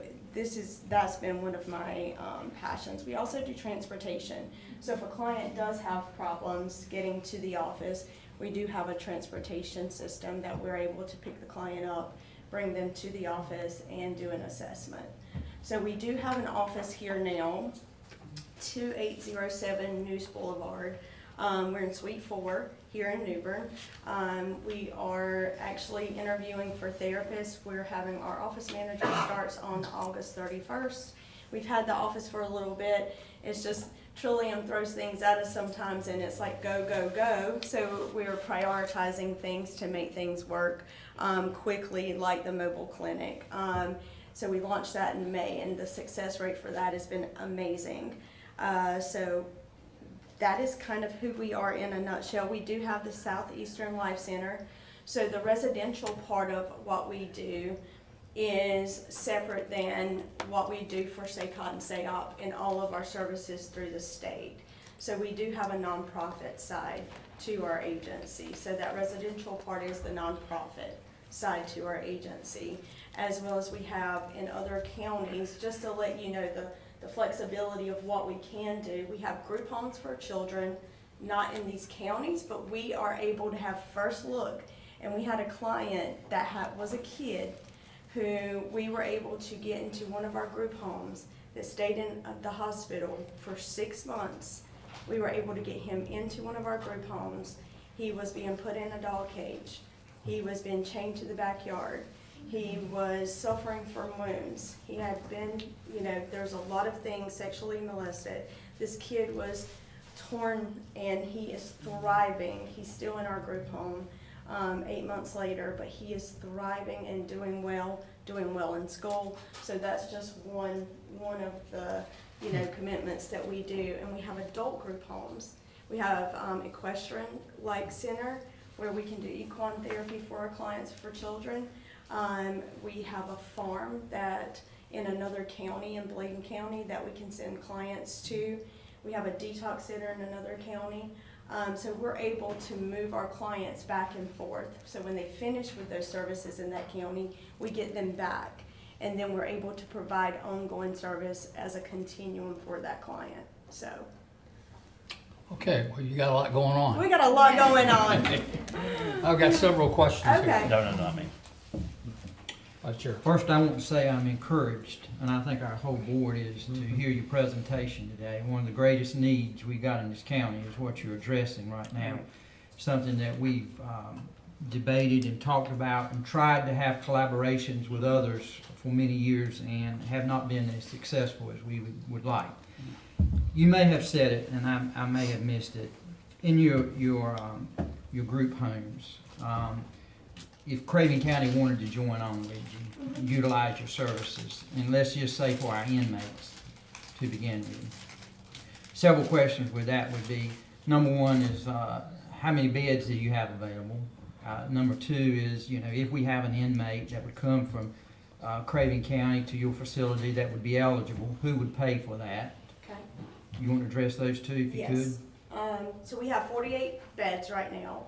that's been one of my passions. We also do transportation. So if a client does have problems getting to the office, we do have a transportation system that we're able to pick the client up, bring them to the office, and do an assessment. So we do have an office here now, 2807 News Boulevard. We're in Suite 4 here in New Bern. We are actually interviewing for therapists. We're having our office manager starts on August 31st. We've had the office for a little bit. It's just Trillium throws things at us sometimes and it's like go, go, go. So we're prioritizing things to make things work quickly, like the mobile clinic. So we launched that in May and the success rate for that has been amazing. So that is kind of who we are in a nutshell. We do have the Southeastern Life Center. So the residential part of what we do is separate than what we do for SACOT and SAOP in all of our services through the state. So we do have a nonprofit side to our agency. So that residential part is the nonprofit side to our agency, as well as we have in other counties, just to let you know the flexibility of what we can do. We have group homes for children, not in these counties, but we are able to have first look. And we had a client that was a kid who we were able to get into one of our group homes that stayed in the hospital for 6 months. We were able to get him into one of our group homes. He was being put in a dog cage. He was being chained to the backyard. He was suffering from wounds. He had been, there's a lot of things sexually molested. This kid was torn and he is thriving. He's still in our group home 8 months later, but he is thriving and doing well in school. So that's just one of the, commitments that we do. And we have adult group homes. We have equestrian-like center where we can do equine therapy for our clients for children. We have a farm that in another county, in Bladen County, that we can send clients to. We have a detox center in another county. So we're able to move our clients back and forth. So when they finish with those services in that county, we get them back. And then we're able to provide ongoing service as a continuum for that client. So. Okay, well, you got a lot going on. We got a lot going on. I've got several questions Okay. here. No, not me. Vice Chair. First, I want to say I'm encouraged, and I think our whole board is, to hear your presentation today. One of the greatest needs we got in this county is what you're addressing right now. Something that we've debated and talked about and tried to have collaborations with others for many years and have not been as successful as we would like. You may have said it, and I may have missed it. In your group homes, if Craven County wanted to join on with you, utilize your services, and let's just say for our inmates to begin with. Several questions with that would be, number one is how many beds do you have available? Number two is, if we have an inmate that would come from Craven County to your facility that would be eligible, who would pay for that? Okay. You want to address those two if you could? Yes. So we have 48 beds right now.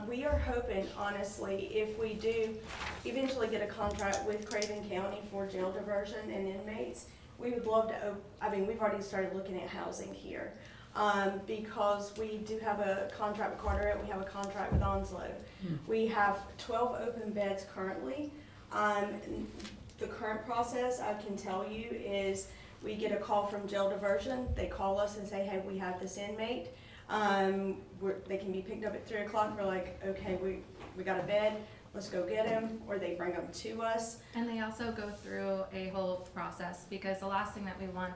We are hoping, honestly, if we do eventually get a contract with Craven County for jail diversion and inmates, we would love to, we've already started looking at housing here. Because we do have a contract with Carteret, we have a contract with Onslow. We have 12 open beds currently. The current process, I can tell you, is we get a call from jail diversion. They call us and say, hey, we have this inmate. They can be picked up at 3 o'clock. We're like, okay, we got a bed, let's go get him, or they bring them to us. And they also go through a whole process, because the last thing that we want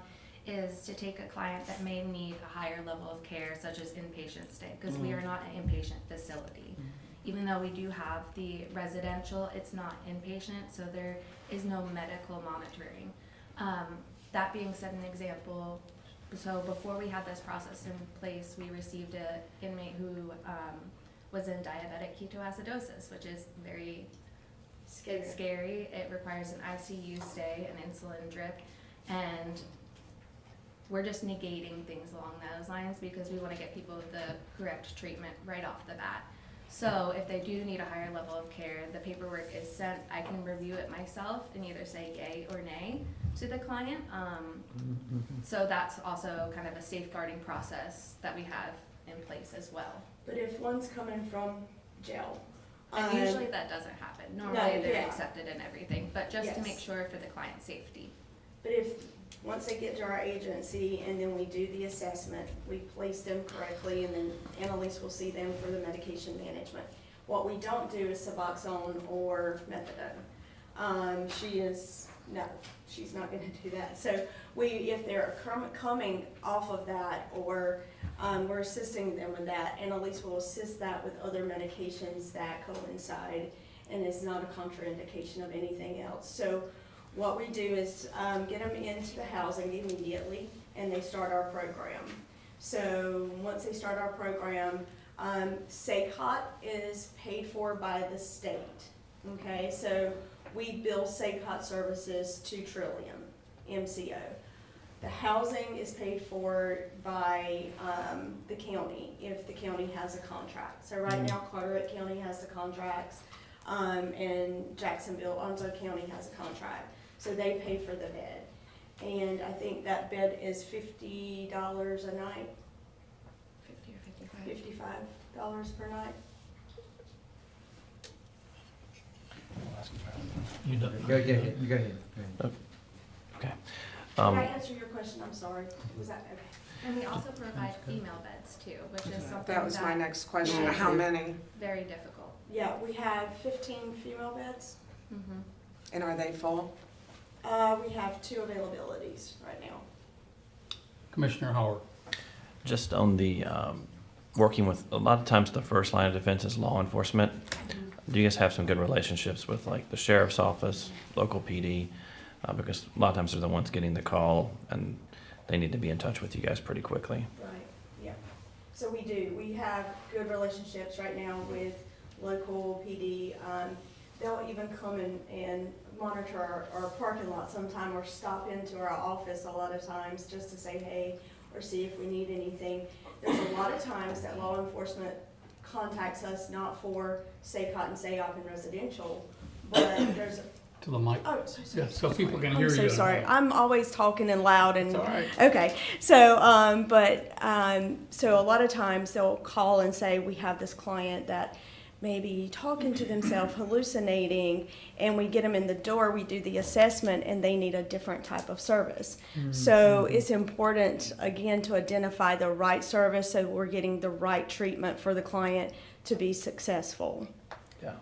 is to take a client that may need a higher level of care, such as inpatient stay, because we are not an inpatient facility. Even though we do have the residential, it's not inpatient, so there is no medical monitoring. That being said, an example, so before we had this process in place, we received an inmate who was in diabetic ketoacidosis, which is very scary. It requires an ICU stay, an insulin drip, and we're just negating things along those lines because we want to get people the correct treatment right off the bat. So if they do need a higher level of care, the paperwork is sent. I can review it myself and either say yay or nay to the client. So that's also kind of a safeguarding process that we have in place as well. But if one's coming from jail. And usually that doesn't happen. Normally they're accepted and everything, but just to make sure for the client's safety. But if, once they get to our agency and then we do the assessment, we place them correctly, and then Annalise will see them for the medication management. What we don't do is Suboxone or methadone. She is No, she's not gonna do that. So if they're coming off of that, or we're assisting them with that, and Elise will assist that with other medications that coincide, and is not a contraindication of anything else. So what we do is get them into the housing immediately, and they start our program. So once they start our program, SACOT is paid for by the state. Okay, so we bill SACOT services to Trillium, MCO. The housing is paid for by the county, if the county has a contract. So right now, Carteret County has the contracts, and Jacksonville, Onslow County has a contract. So they pay for the bed. And I think that bed is $50 a night. 50 or 55. $55 per night. You done? Go ahead. Okay. Did I answer your question? I'm sorry. Was that, okay. And we also provide female beds too, which is something That was my next question. How many? very difficult. Yeah, we have 15 female beds. Mm-hmm. And are they full? We have 2 availabilities right now. Commissioner Howard. Just on the working with, a lot of times the first line of defense is law enforcement. Do you guys have some good relationships with like the sheriff's office, local PD? Because a lot of times they're the ones getting the call and they need to be in touch with you guys pretty quickly. Right, yeah. So we do. We have good relationships right now with local PD. They'll even come and monitor our parking lot sometime, or stop into our office a lot of times just to say hey, or see if we need anything. There's a lot of times that law enforcement contacts us not for SACOT and SAOP and residential, but there's To the mic. Oh, so sorry. Yeah, so people can hear you. I'm so sorry. I'm always talking and loud and. It's all right. Okay, so, so a lot of times they'll call and say, we have this client that may be talking to themselves, hallucinating, and we get them in the door, we do the assessment, and they need a different type of service. So it's important, again, to identify the right service so we're getting the right treatment for the client to be successful. Yeah,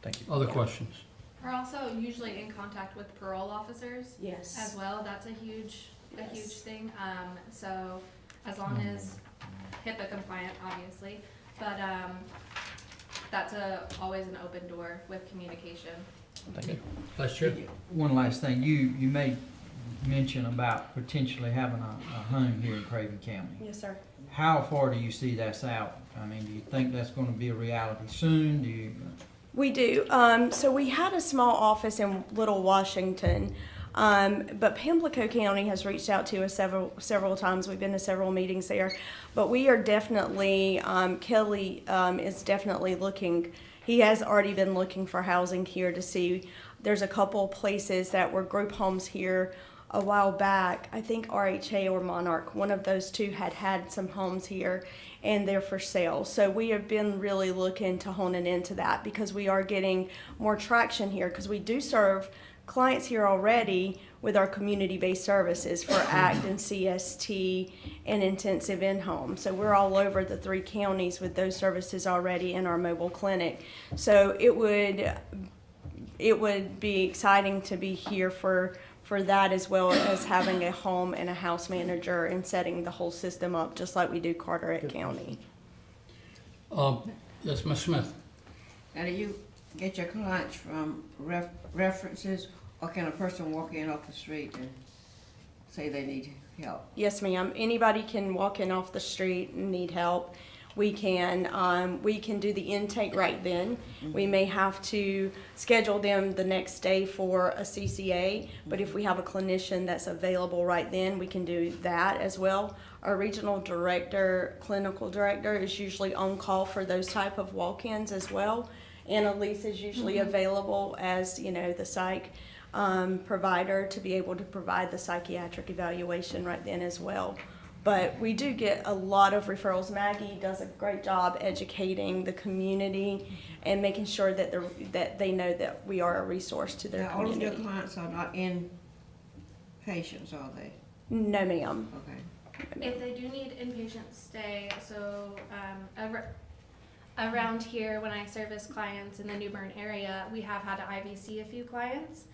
thank you. Other questions? We're also usually in contact with parole officers Yes. as well. That's a huge thing. So as long as HIPAA compliant, obviously, but that's always an open door with communication. Thank you. Vice Chair. One last thing, you made mention about potentially having a home here in Craven County. Yes, sir. How far do you see that's out? I mean, do you think that's gonna be a reality soon? Do you? We do. So we had a small office in Little Washington, but Pamlico County has reached out to us several times. We've been to several meetings there, but we are definitely, Kelly is definitely looking. He has already been looking for housing here to see. There's a couple places that were group homes here a while back. I think RHA or Monarch, one of those two had some homes here, and they're for sale. So we have been really looking to honing into that because we are getting more traction here, because we do serve clients here already with our community-based services for ACT and CST and intensive in-home. So we're all over the 3 counties with those services already in our mobile clinic. So it would be exciting to be here for that, as well as having a home and a house manager and setting the whole system up just like we do Carteret County. Yes, Ms. Smith. Now, do you get your clients from references, or can a person walk in off the street and say they need help? Yes, ma'am. Anybody can walk in off the street and need help. We can do the intake right then. We may have to schedule them the next day for a CCA, but if we have a clinician that's available right then, we can do that as well. Our regional director, clinical director, is usually on call for those type of walk-ins as well. Annalise is usually available as, the psych provider to be able to provide the psychiatric evaluation right then as well. But we do get a lot of referrals. Maggie does a great job educating the community and making sure that they know that we are a resource to their Now, all of community. your clients are not in patients, are they? No, ma'am. Okay. If they do need inpatient stay, so around here when I service clients in the New Bern area, we have had to IVC a few clients.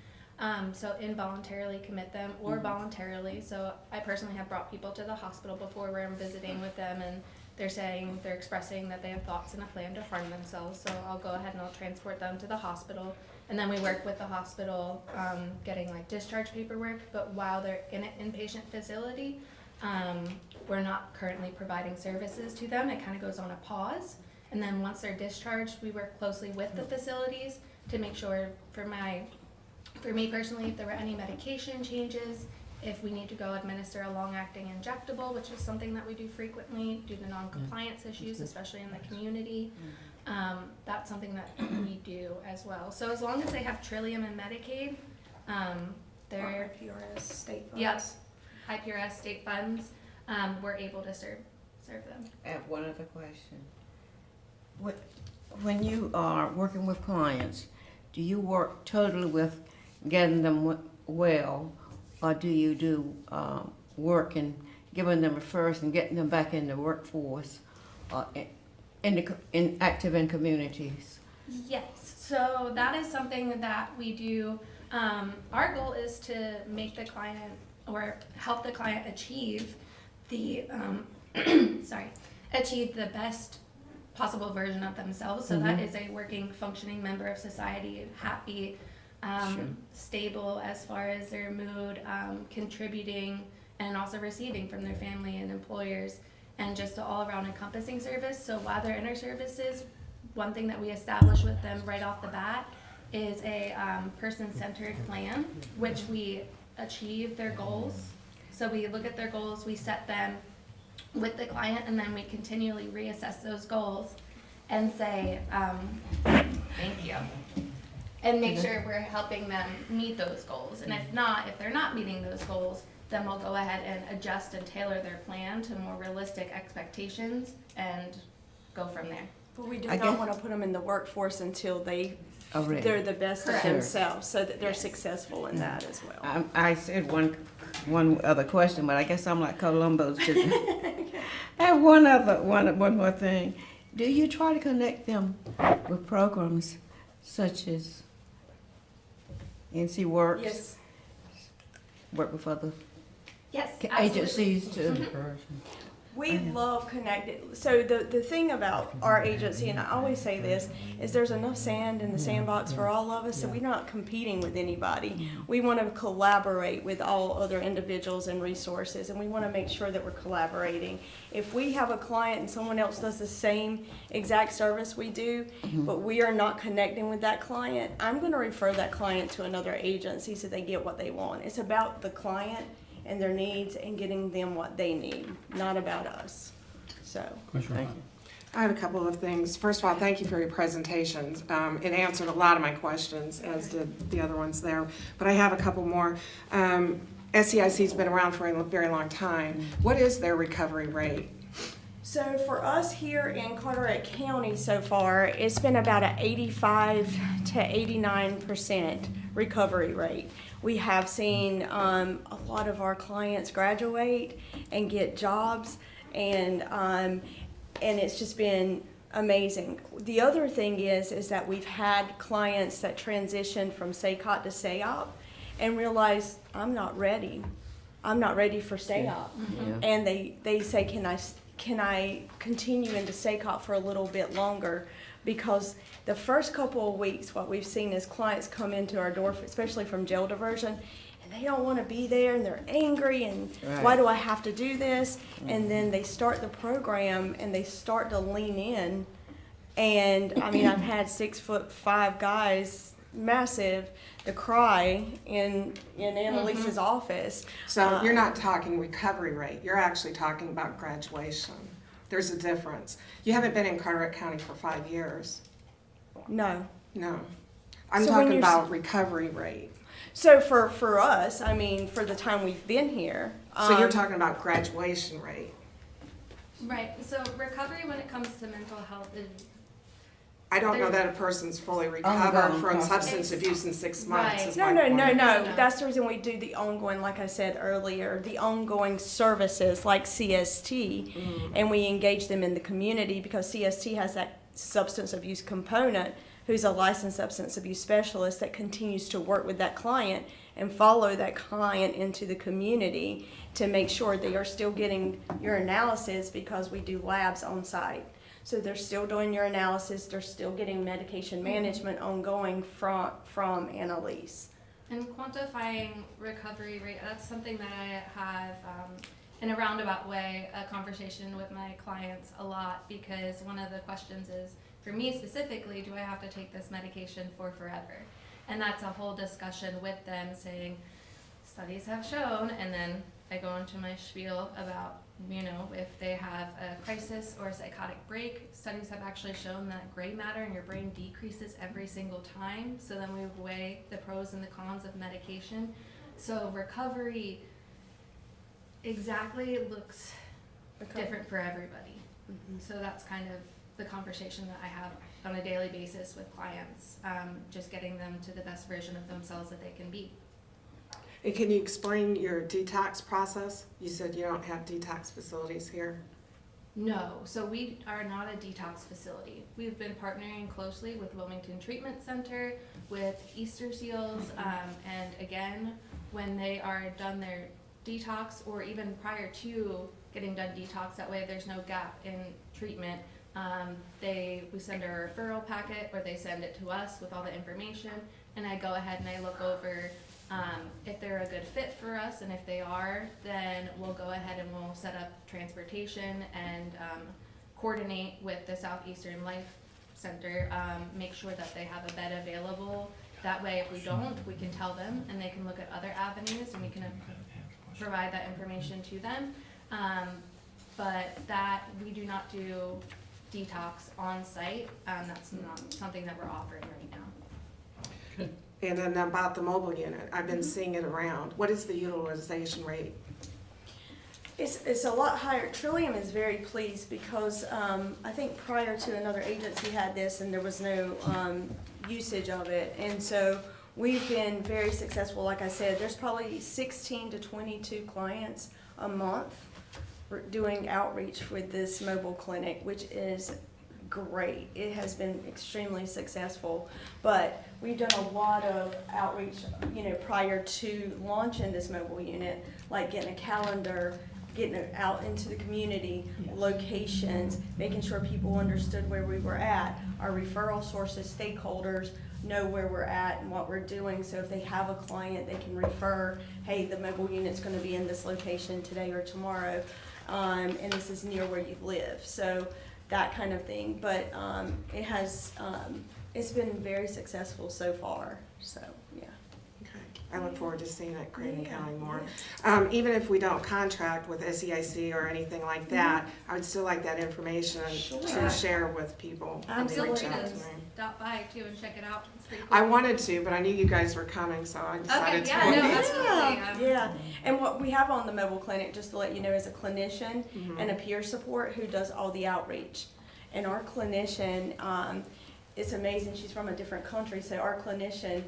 So involuntarily commit them or voluntarily. So I personally have brought people to the hospital before where I'm visiting with them and they're expressing that they have thoughts and a plan to harm themselves. So I'll go ahead and I'll transport them to the hospital. And then we work with the hospital, getting like discharge paperwork. But while they're in an inpatient facility, we're not currently providing services to them. It kind of goes on a pause. And then once they're discharged, we work closely with the facilities to make sure, for me personally, if there were any medication changes, if we need to go administer a long-acting injectable, which is something that we do frequently due to non-compliance issues, especially in the community, that's something that we do as well. So as long as they have Trillium and Medicaid, they're IPRS state funds. Yes, IPRS state funds, we're able to serve them. I have one other question. When you are working with clients, do you work totally with getting them well, or do you do work and giving them a first and getting them back in the workforce, active in communities? Yes, so that is something that we do. Our goal is to make the client or help the client achieve the achieve the best possible version of themselves. So that is a working, functioning member of society, happy, stable as far as their mood, contributing and also receiving from their family and employers, and just an all-around encompassing service. So while they're in our services, one thing that we establish with them right off the bat is a person-centered plan, which we achieve their goals. So we look at their goals, we set them with the client, and then we continually reassess those goals and say, thank you. And make sure we're helping them meet those goals. And if they're not meeting those goals, then we'll go ahead and adjust and tailor their plan to more realistic expectations and go from there. But we do not want to put them in the workforce until they're the best Correct. of themselves, so that they're successful in that as well. I said one other question, but I guess I'm like Columbo's. I have one more thing. Do you try to connect them with programs such as NC Works? Yes. Work with other Yes, agencies to. We love connected. So the thing about our agency, and I always say this, is there's enough sand in the sandbox for all of us, so we're not competing with anybody. We want to collaborate with all other individuals and resources, and we want to make sure that we're collaborating. If we have a client and someone else does the same exact service we do, but we are not connecting with that client, I'm going to refer that client to another agency so they get what they want. It's about the client and their needs and getting them what they need, not about us. So, Thank you. I have a couple of things. First of all, thank you for your presentations. It answered a lot of my questions, as did the other ones there. But I have a couple more. SCIC's been around for a very long time. What is their recovery rate? So for us here in Carteret County so far, it's been about an 85 to 89% recovery rate. We have seen a lot of our clients graduate and get jobs, and it's just been amazing. The other thing is that we've had clients that transitioned from SACOT to SAOP and realized, I'm not ready for SAOP. Yeah. And they say, can I continue into SACOP for a little bit longer? Because the first couple of weeks, what we've seen is clients come into our door, especially from jail diversion, and they don't want to be there, and they're angry, and why do I have to do this? And then they start the program, and they start to lean in. And I mean, I've had 6'5" guys, massive, to cry in Annalise's office. So you're not talking recovery rate. You're actually talking about graduation. There's a difference. You haven't been in Carteret County for 5 years. No. I'm talking about recovery rate. So for us, I mean, for the time we've been here. So you're talking about graduation rate. Right, so recovery when it comes to mental health is I don't know that a person's fully recovered from substance abuse in 6 months. Right. Is No. my point. That's the reason we do the ongoing, like I said earlier, the ongoing services like CST, and we engage them in the community because CST has that substance abuse component, who's a licensed substance abuse specialist that continues to work with that client and follow that client into the community to make sure they are still getting your analysis, because we do labs on site. So they're still doing your analysis, they're still getting medication management ongoing from Annalise. And quantifying recovery rate, that's something that I have, in a roundabout way, a conversation with my clients a lot, because one of the questions is, for me specifically, do I have to take this medication for forever? And that's a whole discussion with them saying, studies have shown, and then I go into my spiel about, if they have a crisis or a psychotic break, studies have actually shown that gray matter in your brain decreases every single time. So then we weigh the pros and the cons of medication. So recovery exactly looks different for everybody. So that's kind of the conversation that I have on a daily basis with clients, just getting them to the best version of themselves that they can be. And can you explain your detox process? You said you don't have detox facilities here. No, so we are not a detox facility. We've been partnering closely with Wilmington Treatment Center, with Easter Seals, and again, when they are done their detox, or even prior to getting done detox, that way there's no gap in treatment, we send a referral packet, or they send it to us with all the information, and I go ahead and I look over if they're a good fit for us, and if they are, then we'll go ahead and we'll set up transportation and coordinate with the Southeastern Life Center, make sure that they have a bed available. That way, if we don't, we can tell them, and they can look at other avenues, and we can provide that information to them. But that we do not do detox on site. That's not something that we're offering right now. And then about the mobile unit, I've been seeing it around. What is the utilization rate? It's a lot higher. Trillium is very pleased because I think prior to another agency had this and there was no usage of it. And so we've been very successful. Like I said, there's probably 16 to 22 clients a month doing outreach with this mobile clinic, which is great. It has been extremely successful, but we've done a lot of outreach, prior to launching this mobile unit, like getting a calendar, getting it out into the community, locations, making sure people understood where we were at. Our referral sources, stakeholders know where we're at and what we're doing, so if they have a client, they can refer, hey, the mobile unit's gonna be in this location today or tomorrow, and this is near where you live. So that kind of thing, but it has, it's been very successful so far, so, yeah. Okay. I look forward to seeing it Craven County more. Even if we don't contract with SEIC or anything like that, I would still like that information to share with people. I'm They feel reach free out to to me. stop by too and check it out. It's pretty cool. I wanted to, but I knew you guys were coming, so I decided to. Absolutely. Yeah, and what we have on the mobile clinic, just to let you know, is a clinician and a peer support who does all the outreach. And our clinician, it's amazing, she's from a different country, so our clinician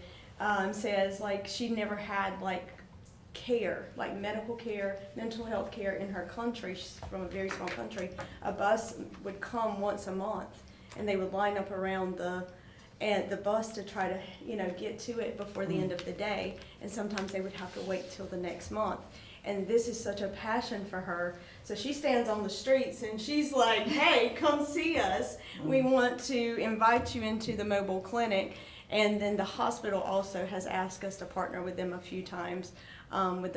says like she never had like care, like medical care, mental health care in her country. She's from a very small country. A bus would come once a month and they would line up around the bus to try to, get to it before the end of the day, and sometimes they would have to wait till the next month. And this is such a passion for her. So she stands on the streets and she's like, hey, come see us. We want to invite you into the mobile clinic. And then the hospital also has asked us to partner with them a few times with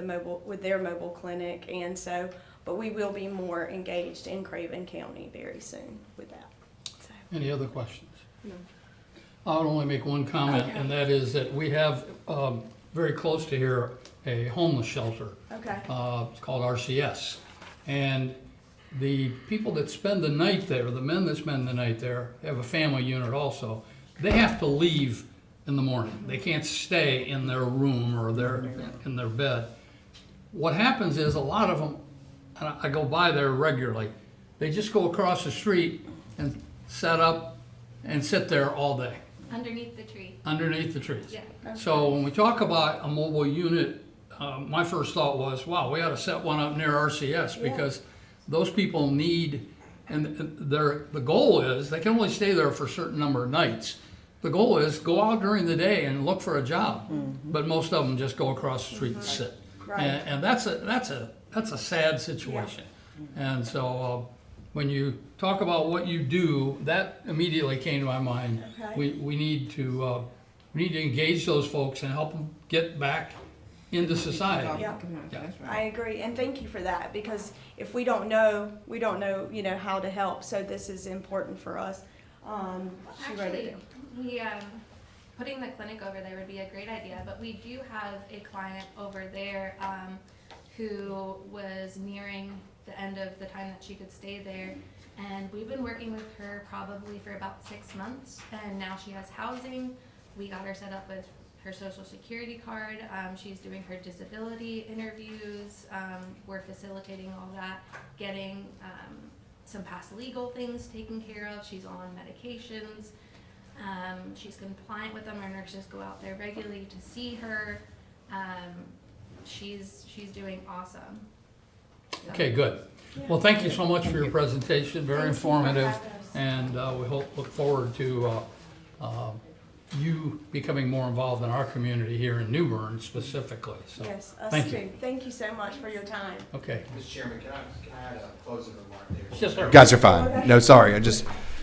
their mobile clinic. And so, but we will be more engaged in Craven County very soon with that. So. Any other questions? No. I would only make one comment, and that is that we have very close to here a homeless shelter. Okay. It's called RCS. And the people that spend the night there, the men that spend the night there, have a family unit also. They have to leave in the morning. They can't stay in their room or in their bed. What happens is a lot of them, and I go by there regularly, they just go across the street and set up and sit there all day. Underneath the tree. Underneath the trees. Yeah. So when we talk about a mobile unit, my first thought was, wow, we ought to set one up near RCS because those people need, and the goal is they can only stay there for a certain number of nights. the goal is go out during the day and look for a job, but most of them just go across the street and sit. Right. And that's a sad situation. And so when you talk about what you do, that immediately came to my mind. Okay. We need to engage those folks and help them get back into society. Yeah. That's right. I agree, and thank you for that, because if we don't know, how to help, so this is important for us. She wrote it Actually, down. we, putting the clinic over there would be a great idea, but we do have a client over there, who was nearing the end of the time that she could stay there. And we've been working with her probably for about 6 months, and now she has housing. We got her set up with her social security card. She's doing her disability interviews. We're facilitating all that, getting some past legal things taken care of. She's on medications. She's compliant with them. Our nurses go out there regularly to see her. She's doing awesome. So- Okay, good. Well, thank you so much for your presentation, very Thank you for informative, having us. and we look forward to you becoming more involved in our community here in New Bern specifically, so. Yes, us thank too. you. Thank you so much for your time. Okay. Mr. Chairman, can I add a closing remark there? Yes, sir. Guys are fine. No, sorry.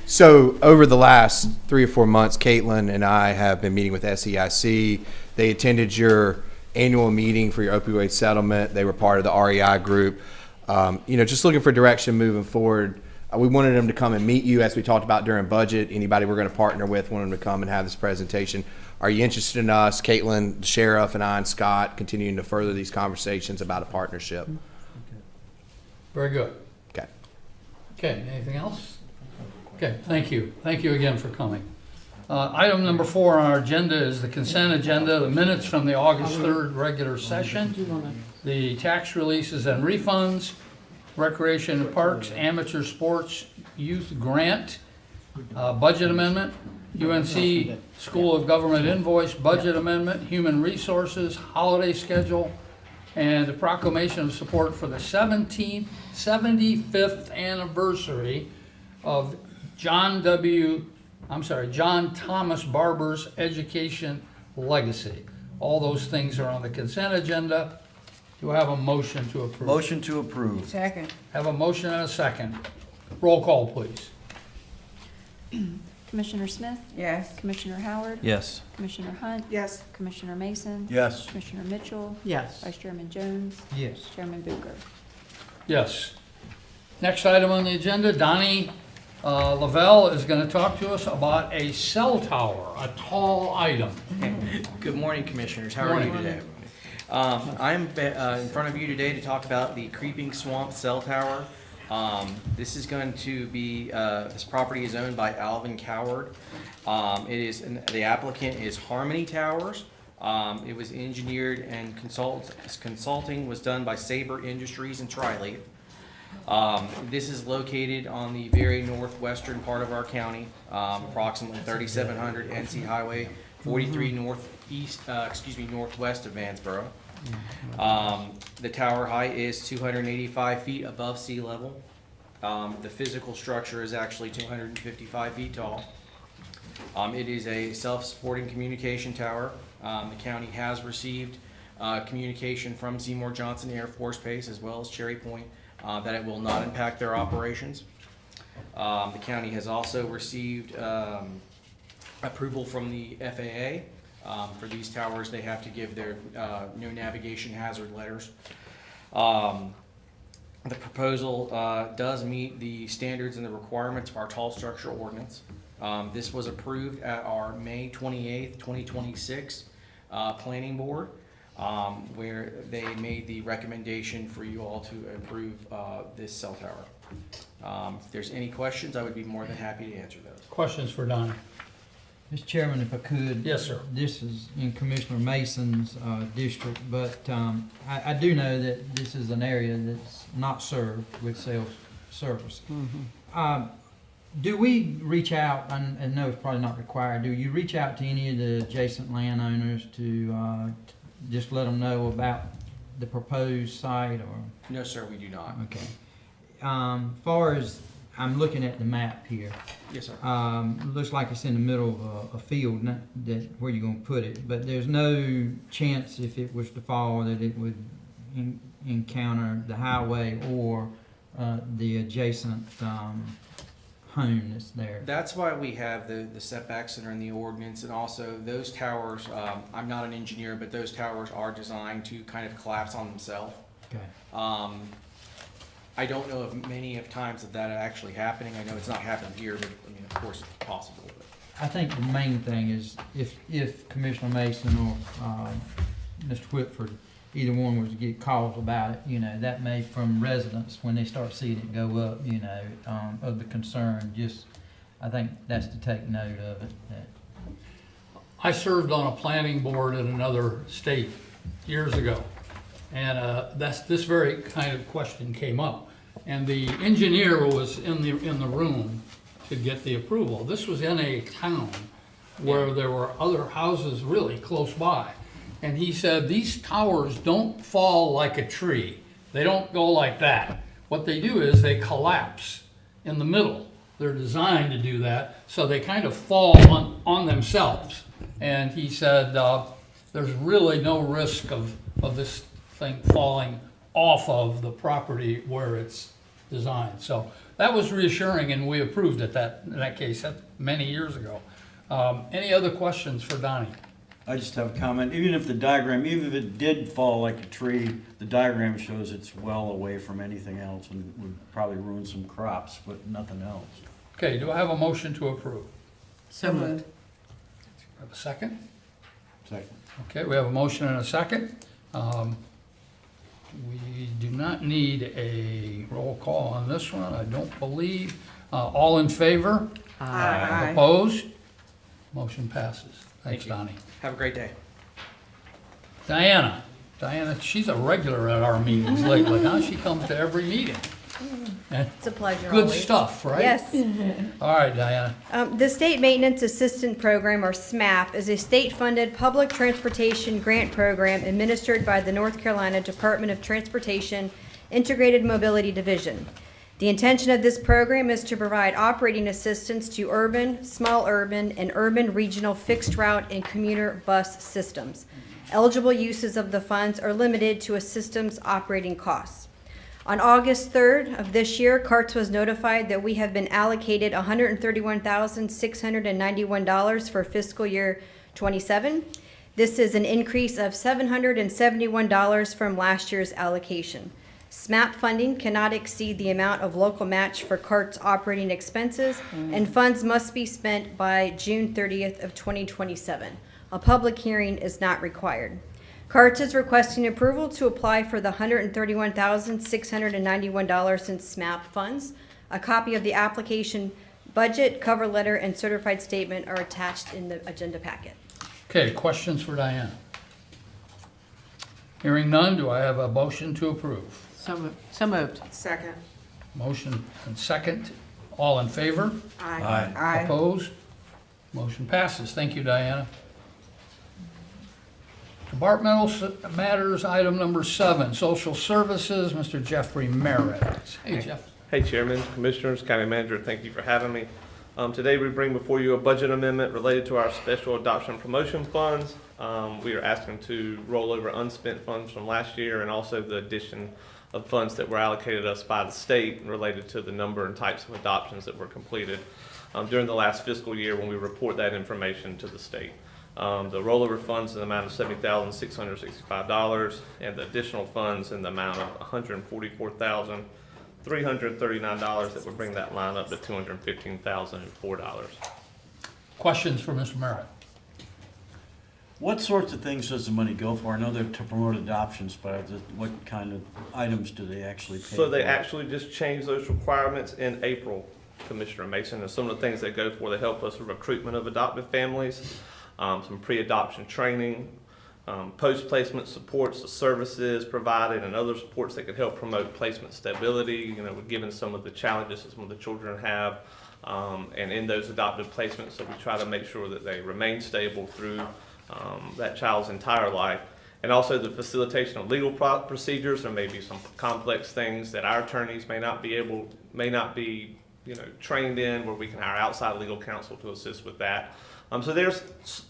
So over the last 3 or 4 months, Caitlin and I have been meeting with SEIC. They attended your annual meeting for your opioid settlement. They were part of the REI group. Just looking for direction moving forward. We wanted them to come and meet you, as we talked about during budget. Anybody we're going to partner with, wanted them to come and have this presentation. Are you interested in us, Caitlin, the sheriff, and I and Scott, continuing to further these conversations about a partnership? Very good. Okay. Okay, anything else? Okay, thank you. Thank you again for coming. Item number 4 on our agenda is the consent agenda, the minutes from the August 3rd regular session, the tax releases and refunds, recreation and parks, amateur sports, youth grant, budget amendment, UNC School of Government invoice, budget amendment, human resources, holiday schedule, and the proclamation of support for the 75th anniversary of John Thomas Barber's education legacy. All those things are on the consent agenda. Do I have a motion to approve? Motion to approve. Second. Have a motion and a second. Roll call, please. Commissioner Smith? Yes. Commissioner Howard? Yes. Commissioner Hunt? Yes. Commissioner Mason? Yes. Commissioner Mitchell? Yes. Vice Chairman Jones? Yes. Chairman Bucher? Yes. Next item on the agenda, Donnie Lavelle is going to talk to us about a cell tower, a tall item. Good morning, Commissioners. How are you today? I'm in front of you today to talk about the Creeping Swamp Cell Tower. This is going to be, this property is owned by Alvin Coward. The applicant is Harmony Towers. It was engineered and consulting was done by Sabre Industries in Tri-Leaf. This is located on the very northwestern part of our county, approximately 3700 NC Highway 43 northwest of Vansboro. The tower height is 285 feet above sea level. The physical structure is actually 255 feet tall. It is a self-supporting communication tower. The county has received communication from Seymour Johnson Air Force Base as well as Cherry Point that it will not impact their operations. The county has also received approval from the FAA. For these towers, they have to give their no navigation hazard letters. The proposal does meet the standards and the requirements of our tall structure ordinance. This was approved at our May 28th, 2026 planning board, where they made the recommendation for you all to approve this cell tower. If there's any questions, I would be more than happy to answer those. Questions for Donnie? Mr. Chairman, if I could. Yes, sir. This is in Commissioner Mason's district, but I do know that this is an area that's not served with cell service. Do we reach out, I know it's probably not required, do you reach out to any of the adjacent landowners to just let them know about the proposed site, or? No, sir, we do not. Okay. Far as I'm looking at the map here. Yes, sir. Looks like it's in the middle of a field, that where you're gonna put it, but there's no chance if it was to fall that it would encounter the highway or the adjacent home that's there. That's why we have the setbacks that are in the ordinance, and also those towers, I'm not an engineer, but those towers are designed to kind of collapse on themselves. Okay. I don't know of many of times that actually happening. I know it's not happened here, but I mean, of course, it's possible. But. I think the main thing is if Commissioner Mason or Mr. Whitford, either one was to get calls about it, you know, that may from residents when they start seeing it go up, you know, of the concern. Just, I think that's to take note of it. I served on a planning board in another state years ago, and this very kind of question came up. And the engineer was in the room to get the approval. This was in a town where there were other houses really close by. And he said, these towers don't fall like a tree. They don't go like that. What they do is they collapse in the middle. They're designed to do that, so they kind of fall on themselves. And he said, there's really no risk of this thing falling off of the property where it's designed. So that was reassuring, and we approved it in that case many years ago. Any other questions for Donnie? I just have a comment. Even if it did fall like a tree, the diagram shows it's well away from anything else and would probably ruin some crops, but nothing else. Okay, do I have a motion to approve? So moved. Have a second? Second. Okay, we have a motion and a second. We do not need a roll call on this one, I don't believe. All in favor? Aye. Opposed? Motion passes. Thanks, Thank you. Donnie. Have a great day. Diana, she's a regular at our meetings lately, huh? She comes to every meeting. And It's a pleasure. good always. stuff, right? Yes. All right, Diana. The State Maintenance Assistant Program, or SMAP, is a state-funded public transportation grant program administered by the North Carolina Department of Transportation Integrated Mobility Division. The intention of this program is to provide operating assistance to urban, small urban, and urban regional fixed route and commuter bus systems. Eligible uses of the funds are limited to a system's operating costs. On August 3rd of this year, CARTS was notified that we have been allocated $131,691 for fiscal year 27. This is an increase of $771 from last year's allocation. SMAP funding cannot exceed the amount of local match for CARTS operating expenses, and funds must be spent by June 30th of 2027. A public hearing is not required. CARTS is requesting approval to apply for the $131,691 in SMAP funds. A copy of the application budget, cover letter, and certified statement are attached in the agenda packet. Okay, questions for Diana? Hearing none, do I have a motion to approve? So moved. Second. Motion and second. All in favor? Aye. Aye. Opposed? Motion passes. Thank you, Diana. Departmental matters, item number 7, social services, Mr. Jeffrey Merritt. Hey, Jeff. Hey, Chairman, Commissioners, County Manager, thank you for having me. Today we bring before you a budget amendment related to our special adoption promotion funds. We are asking to roll over unspent funds from last year and also the addition of funds that were allocated us by the state related to the number and types of adoptions that were completed during the last fiscal year when we report that information to the state. The rollover funds in the amount of $70,665 and the additional funds in the amount of $144,339 that would bring that line up to $215,004. Questions for Mr. Merritt? What sorts of things does the money go for? I know they're to promote adoptions, but what kind of items do they actually pay So they for? actually just changed those requirements in April, Commissioner Mason, and some of the things they go for, they help us with recruitment of adoptive families, some pre-adoption training, post-placement supports, the services provided, and other supports that could help promote placement stability, given some of the challenges that some of the children have, and in those adoptive placements, so we try to make sure that they remain stable through that child's entire life. And also the facilitation of legal procedures. There may be some complex things that our attorneys may not be trained in, where we can hire outside legal counsel to assist with that. So there's,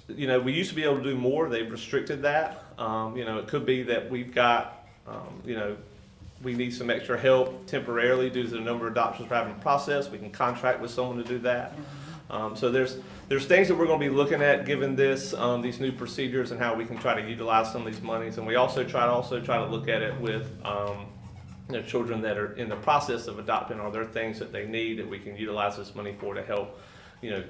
we used to be able to do more. They've restricted that. It could be that we've got, we need some extra help temporarily due to the number of adoptions we're having to process. We can contract with someone to do that. So there's things that we're going to be looking at given this, these new procedures and how we can try to utilize some of these monies. And we also try to look at it with, children that are in the process of adopting. Are there things that they need that we can utilize this money for to help,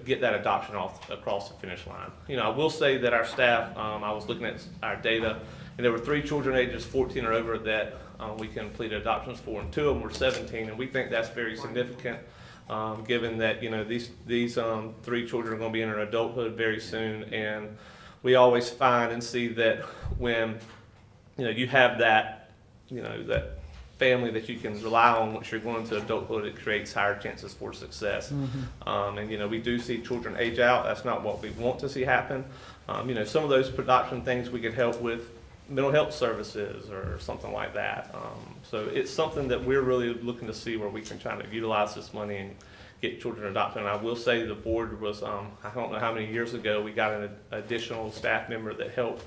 get that adoption across the finish line? I will say that our staff, I was looking at our data, and there were 3 children ages 14 or over that we completed adoptions for, and 2 of them were 17, and we think that's very significant, given that these 3 children are going to be entering adulthood very soon, and we always find and see that when you have that that family that you can rely on once you're going to adulthood, it creates higher chances for success. And we do see children age out. That's not what we want to see happen. Some of those adoption things we could help with mental health services or something like that. So it's something that we're really looking to see where we can try to utilize this money and get children adopted. And I will say the board was, I don't know how many years ago, we got an additional staff member that helped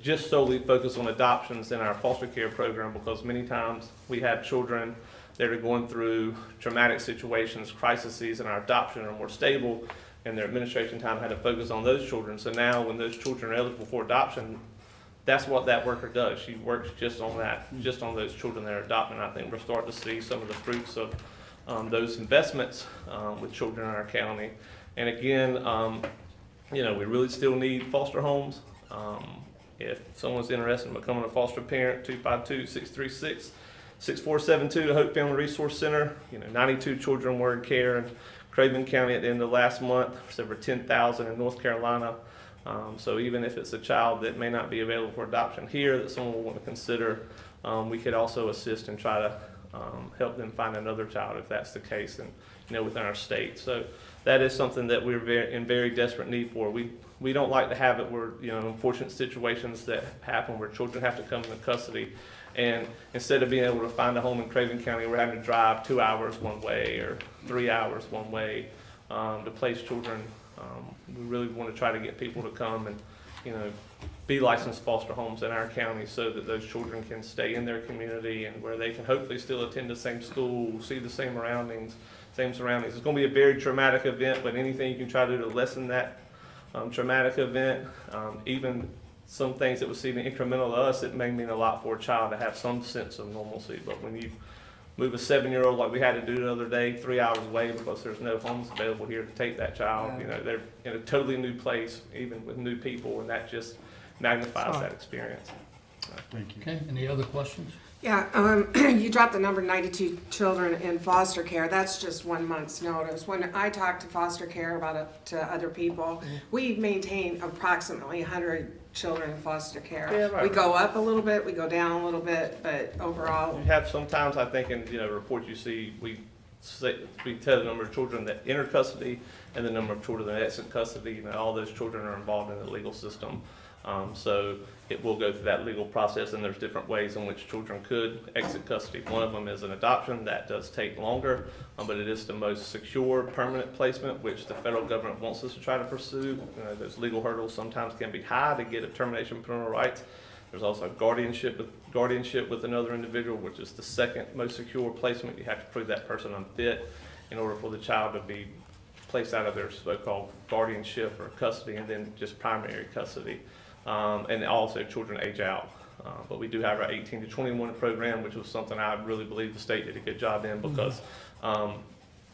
just solely focus on adoptions in our foster care program, because many times we have children that are going through traumatic situations, crises, and our adoption are more stable, and their administration time had to focus on those children. So now when those children are eligible for adoption, that's what that worker does. She works just on that, just on those children that are adopted. And I think we're starting to see some of the fruits of those investments with children in our county. And again, we really still need foster homes. If someone's interested in becoming a foster parent, 252-636-6472, the Hope Family Resource Center. 92 children were in care in Craven County at the end of last month. There's over 10,000 in North Carolina. So even if it's a child that may not be available for adoption here that someone will want to consider, we could also assist and try to help them find another child if that's the case, and within our state. So that is something that we're in very desperate need for. We don't like to have it where unfortunate situations that happen where children have to come into custody, and instead of being able to find a home in Craven County, we're having to drive 2 hours one way or 3 hours one way to place children. We really want to try to get people to come and be licensed foster homes in our county so that those children can stay in their community and where they can hopefully still attend the same school, see the same surroundings. It's going to be a very traumatic event, but anything you can try to do to lessen that traumatic event, even some things that would seem incremental to us, it may mean a lot for a child to have some sense of normalcy. But when you move a 7-year-old like we had to do the other day, 3 hours away because there's no homes available here to take that child, they're in a totally new place, even with new people, and that just magnifies that experience. Thank you. Okay, any other questions? Yeah, you dropped the number 92 children in foster care. That's just 1 month's notice. When I talk to foster care about it to other people, we maintain approximately 100 children in foster care. Yeah, right. We go up a little bit, we go down a little bit, but overall. You have sometimes, I think, in reports you see, we tell the number of children that enter custody and the number of children that exit custody. All those children are involved in the legal system. So it will go through that legal process, and there's different ways in which children could exit custody. One of them is an adoption. That does take longer, but it is the most secure permanent placement, which the federal government wants us to try to pursue. Those legal hurdles sometimes can be high to get a termination of parental rights. There's also guardianship with another individual, which is the second most secure placement. You have to prove that person unfit in order for the child to be placed out of their so-called guardianship or custody, and then just primary custody. And also children age out. But we do have our 18 to 21 program, which was something I really believe the state did a good job in, because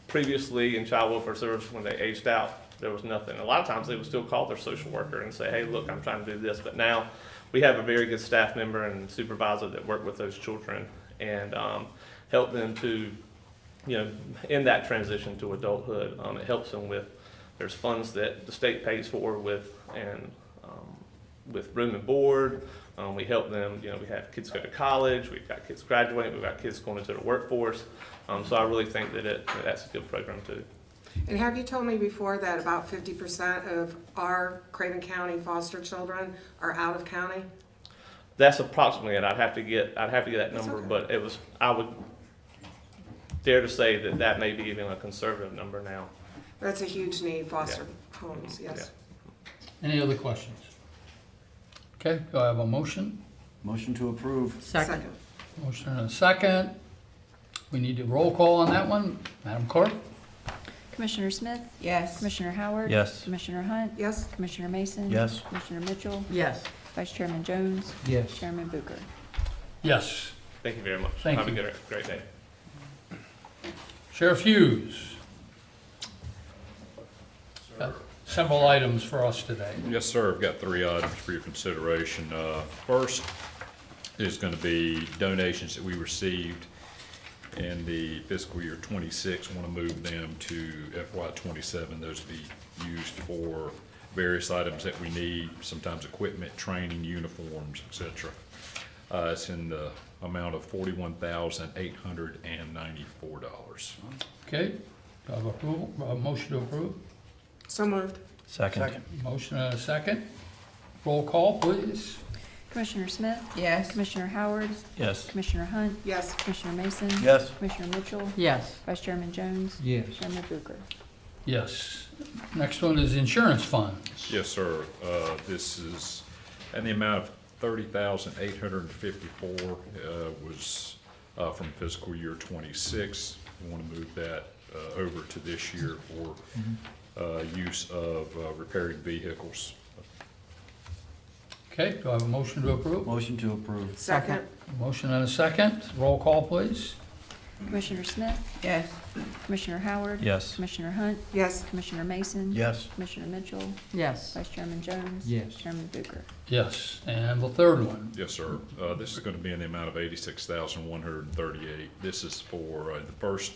previously in child welfare service, when they aged out, there was nothing. A lot of times they would still call their social worker and say, hey, look, I'm trying to do this. But now we have a very good staff member and supervisor that work with those children and help them to, in that transition to adulthood. It helps them with, there's funds that the state pays for with room and board. We help them, we have kids go to college, we've got kids graduating, we've got kids going into the workforce. So I really think that that's a good program too. And have you told me before that about 50% of our Craven County foster children are out of county? That's approximately it. I'd have to get that number, okay. but dare to say that that may be even a conservative number now. That's a huge need, foster homes, yes. Any other questions? Okay, do I have a motion? Motion to approve. Second. Motion and a second. We need a roll call on that one. Madam Clerk? Commissioner Smith? Yes. Commissioner Howard? Yes. Commissioner Hunt? Yes, Commissioner Mason? Yes. Commissioner Mitchell? Yes. Vice Chairman Jones? Yes. Chairman Booker? Yes. Thank you very much. Thank Have you. a great day. Sheriff Hughes. Got several items for us today. Yes, sir. I've got 3 items for your consideration. First is going to be donations that we received in the fiscal year 26. Want to move them to FY 27. Those will be used for various items that we need, sometimes equipment, training, uniforms, etc. It's in the amount of $41,894. Okay, do I have approval, a motion to approve? so moved. Second. Motion and a second. Roll call, please. Commissioner Smith? Yes. Commissioner Howard? Yes. Commissioner Hunt? Yes, Commissioner Mason? Yes. Commissioner Mitchell? Yes. Vice Chairman Jones? Yes. Chairman Booker? Yes. Next one is insurance funds. Yes, sir. This is in the amount of $30,854 was from fiscal year 26. We want to move that over to this year for use of repairing vehicles. Okay, do I have a motion to approve? Motion to approve. second. Motion and a second. Roll call, please. Commissioner Smith? Yes. Commissioner Howard? Yes. Commissioner Hunt? Yes, Commissioner Mason? Yes. Commissioner Mitchell? Yes. Vice Chairman Jones? Yes. Chairman Booker? Yes. And the third one. Yes, sir. This is going to be in the amount of $86,138. This is for the first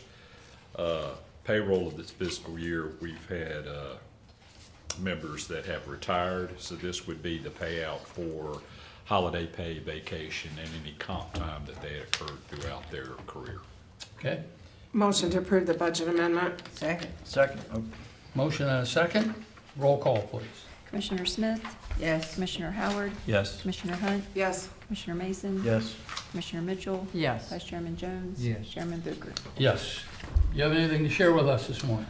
payroll of this fiscal year. We've had members that have retired, so this would be the payout for holiday pay, vacation, and any comp time that they had occurred throughout their career. Okay, motion to approve the budget amendment. Second. Second. Oh, motion and a second. Roll call, please. Commissioner Smith? Yes. Commissioner Howard? Yes. Commissioner Hunt? Yes, Commissioner Mason? yes. Commissioner Mitchell? Yes. Vice Chairman Jones? Yes. Chairman Booker? Yes. You have anything to share with us this morning?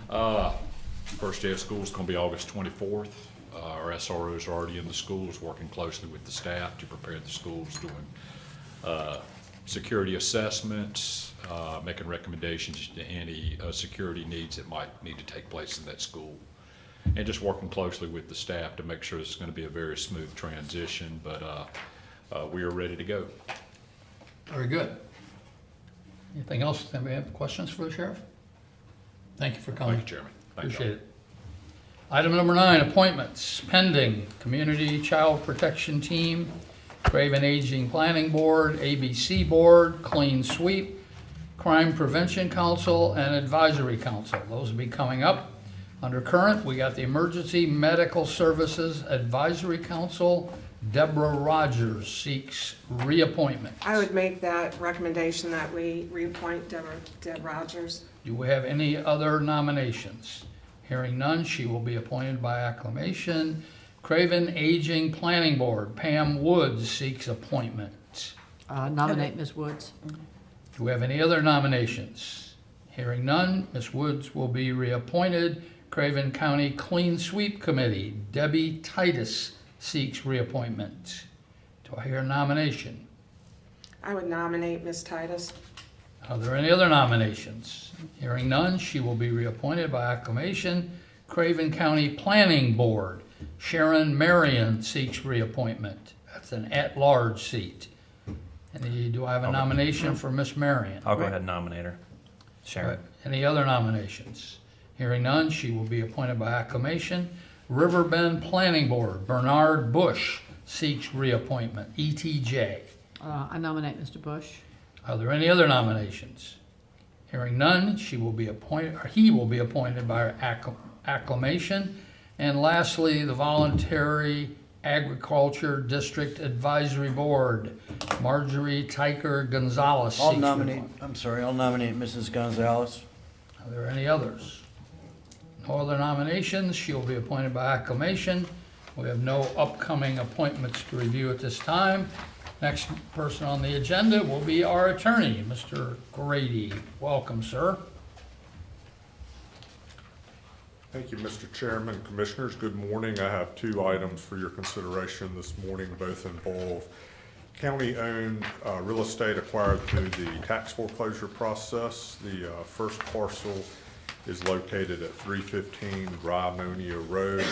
First day of school is going to be August 24th. Our SROs are already in the schools, working closely with the staff to prepare the schools, doing security assessments, making recommendations to any security needs that might need to take place in that school, and just working closely with the staff to make sure this is going to be a very smooth transition, but we are ready to go. Very good. Anything else? Anybody have questions for the sheriff? Thank you for coming. Thank you, Chairman. Thank you. Appreciate it. Item number 9, appointments pending. Community Child Protection Team, Craven Aging Planning Board, ABC Board, Clean Sweep, Crime Prevention Council, and Advisory Council. Those will be coming up. Under current, we got the Emergency Medical Services Advisory Council. Deborah Rogers seeks reappointment. I would make that recommendation that we reappoint Deb Rogers. Do we have any other nominations? Hearing none, she will be appointed by acclamation. Craven Aging Planning Board, Pam Woods seeks appointment. Nominate Ms. Woods. Do we have any other nominations? Hearing none, Ms. Woods will be reappointed. Craven County Clean Sweep Committee, Debbie Titus seeks reappointment. Do I hear a nomination? I would nominate Ms. Titus. Are there any other nominations? Hearing none, she will be reappointed by acclamation. Craven County Planning Board, Sharon Marion seeks reappointment. That's an at-large seat. Do I have a nomination for Miss Marion? I'll go ahead and nominate her. Sharon. Any other nominations? Hearing none, she will be appointed by acclamation. Riverbend Planning Board, Bernard Bush seeks reappointment, ETJ. I nominate Mr. Bush. Are there any other nominations? Hearing none, she will be appointed, or he will be appointed by acclamation. And lastly, the Voluntary Agriculture District Advisory Board, Marjorie Tyker Gonzalez. I'll seeks nominate, reappointment. I'll nominate Mrs. Gonzalez. Are there any others? No other nominations. She will be appointed by acclamation. We have no upcoming appointments to review at this time. Next person on the agenda will be our attorney, Mr. Grady. Welcome, sir. Thank you, Mr. Chairman. Commissioners, good morning. I have two items for your consideration this morning. Both involve county-owned real estate acquired through the tax foreclosure process. The first parcel is located at 315 Dry Ammonia Road,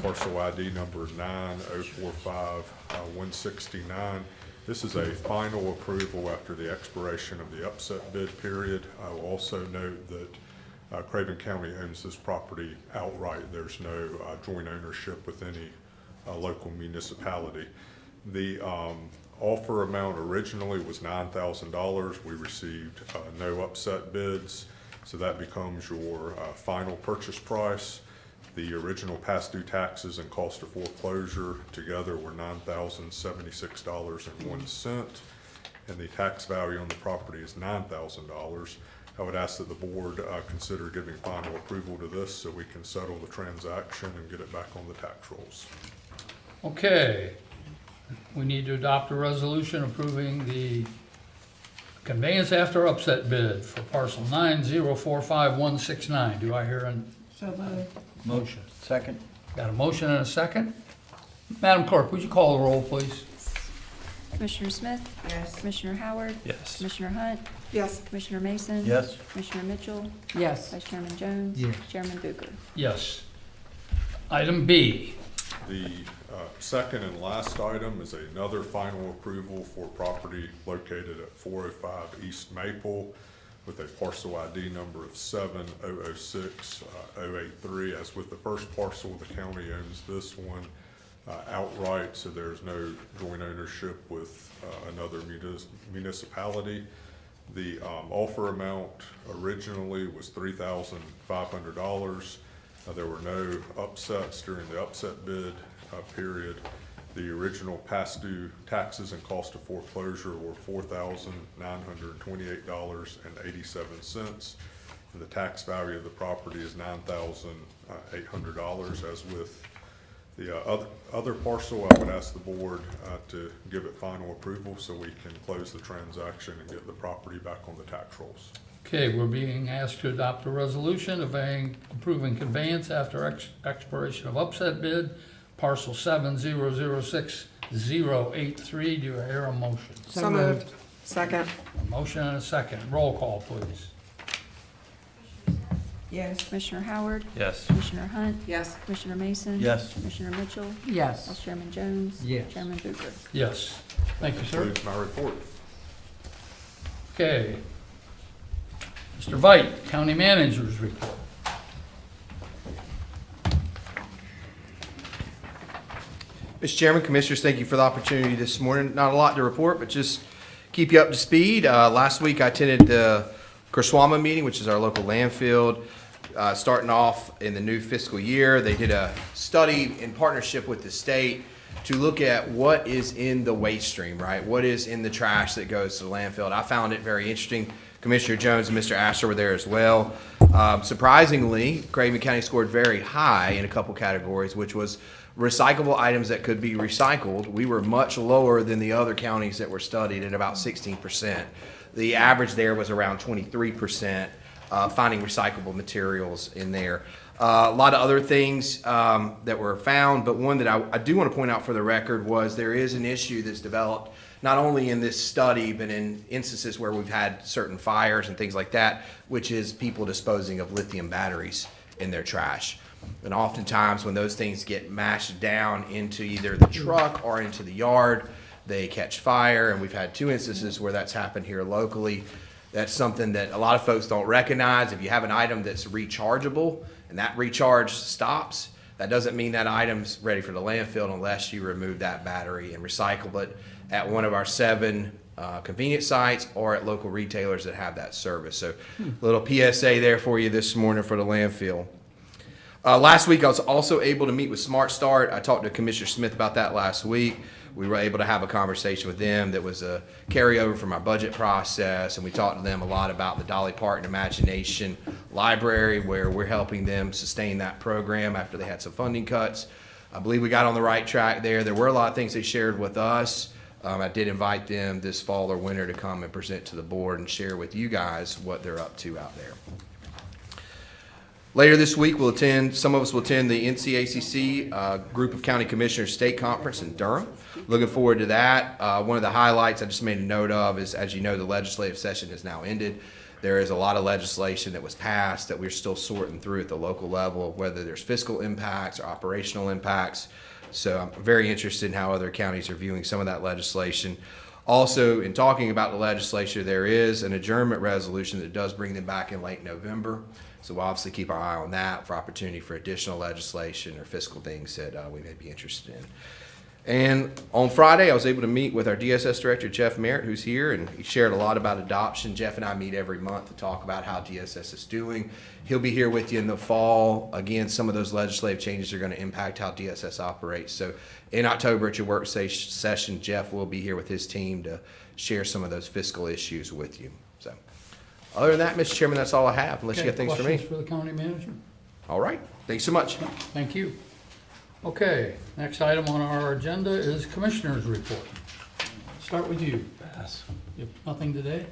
parcel ID number 9045169. This is a final approval after the expiration of the upset bid period. I will also note that Craven County owns this property outright. There's no joint ownership with any local municipality. The offer amount originally was $9,000. We received no upset bids, so that becomes your final purchase price. The original past due taxes and cost of foreclosure together were $9,076.01, and the tax value on the property is $9,000. I would ask that the board consider giving final approval to this so we can settle the transaction and get it back on the tax rolls. Okay. We need to adopt a resolution approving the conveyance after upset bid for parcel 9045169. Do I hear a So moved. Motion. Second. got a motion and a second? Madam Clerk, would you call the roll, please? Commissioner Smith? Yes. Commissioner Howard? Yes. Commissioner Hunt? Yes. Commissioner Mason? Yes. Commissioner Mitchell? Yes. Vice Chairman Jones? Yes. Chairman Booker? Yes. Item B. The second and last item is another final approval for property located at 405 East Maple with a parcel ID number of 7006083. As with the first parcel, the county owns this one outright, so there's no joint ownership with another municipality. The offer amount originally was $3,500. There were no upsets during the upset bid period. The original past due taxes and cost of foreclosure were $4,928.87, and the tax value of the property is $9,800. As with the other parcel, I would ask the board to give it final approval so we can close the transaction and get the property back on the tax rolls. Okay, we're being asked to adopt a resolution approving conveyance after expiration of upset bid, parcel 7006083. Do I hear a motion? So moved. Second. A motion and a second. Roll call, please. Yes. Commissioner Howard? Yes. Commissioner Hunt? Yes. Commissioner Mason? Yes. Commissioner Mitchell? Yes. Vice Chairman Jones? Yes. Chairman Booker? Yes. Thank you, sir. Concludes my report. Okay. Mr. Veit, County Manager's Report. Mr. Chairman, Commissioners, thank you for the opportunity this morning. Not a lot to report, but just keep you up to speed. Last week I attended the Kerswama meeting, which is our local landfill. Starting off in the new fiscal year, they did a study in partnership with the state to look at what is in the waste stream, right? What is in the trash that goes to the landfill. And I found it very interesting. Commissioner Jones and Mr. Asher were there as well. Surprisingly, Craven County scored very high in a couple categories, which was recyclable items that could be recycled. We were much lower than the other counties that were studied at about 16%. The average there was around 23%, finding recyclable materials in there. A lot of other things that were found, but one that I do want to point out for the record was there is an issue that's developed not only in this study, but in instances where we've had certain fires and things like that, which is people disposing of lithium batteries in their trash. And oftentimes when those things get mashed down into either the truck or into the yard, they catch fire, and we've had two instances where that's happened here locally. That's something that a lot of folks don't recognize. If you have an item that's rechargeable and that recharge stops, that doesn't mean that item's ready for the landfill unless you remove that battery and recycle it at one of our 7 convenience sites or at local retailers that have that service. So little PSA there for you this morning for the landfill. Last week I was also able to meet with Smart Start. I talked to Commissioner Smith about that last week. We were able to have a conversation with them that was a carryover from our budget process, and we talked to them a lot about the Dolly Parton Imagination Library, where we're helping them sustain that program after they had some funding cuts. I believe we got on the right track there. There were a lot of things they shared with us I did invite them this fall or winter to come and present to the board and share with you guys what they're up to out there. Later this week, some of us will attend the NCACC Group of County Commissioners State Conference in Durham. Looking forward to that. One of the highlights I just made a note of is, as you know, the legislative session has now ended. There is a lot of legislation that was passed that we're still sorting through at the local level, whether there's fiscal impacts or operational impacts. So I'm very interested in how other counties are viewing some of that legislation. Also, in talking about the legislature, there is an adjournment resolution that does bring them back in late November. So we'll obviously keep our eye on that for opportunity for additional legislation or fiscal things that we may be interested in. And on Friday, I was able to meet with our DSS director, Jeff Merritt, who's here, and he shared a lot about adoption. Jeff and I meet every month to talk about how DSS is doing. He'll be here with you in the fall. Again, some of those legislative changes are going to impact how DSS operates. So in October at your work session, Jeff will be here with his team to share some of those fiscal issues with you. So other than that, Mr. Chairman, that's all I have, unless you got things for me. Questions for the county manager? All right. Thanks so much. Thank you. Okay, next item on our agenda is Commissioner's Report. Start with you, Bass. You have nothing today?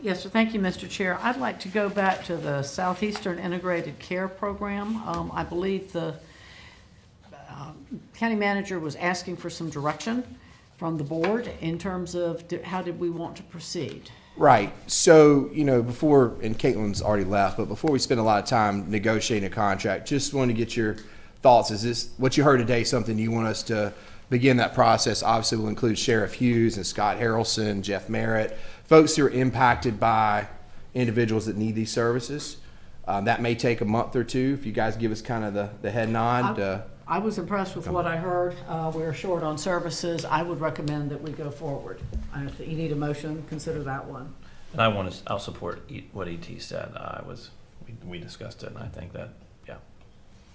Yes, sir. Thank you, Mr. Chair. I'd like to go back to the Southeastern Integrated Care Program. I believe the county manager was asking for some direction from the board in terms of how did we want to proceed. Right. So, before, and Caitlin's already left, but before we spend a lot of time negotiating a contract, just want to get your thoughts. Is this, what you heard today, something you want us to begin that process? Obviously, we'll include Sheriff Hughes and Scott Harrelson, Jeff Merritt, folks who are impacted by individuals that need these services. That may take a month or two. If you guys give us kind of the head nod. I was impressed with what I heard. We're short on services. I would recommend that we go forward. If you need a motion, consider that one. And I'll support what ET said. We discussed it, and I think that, yeah.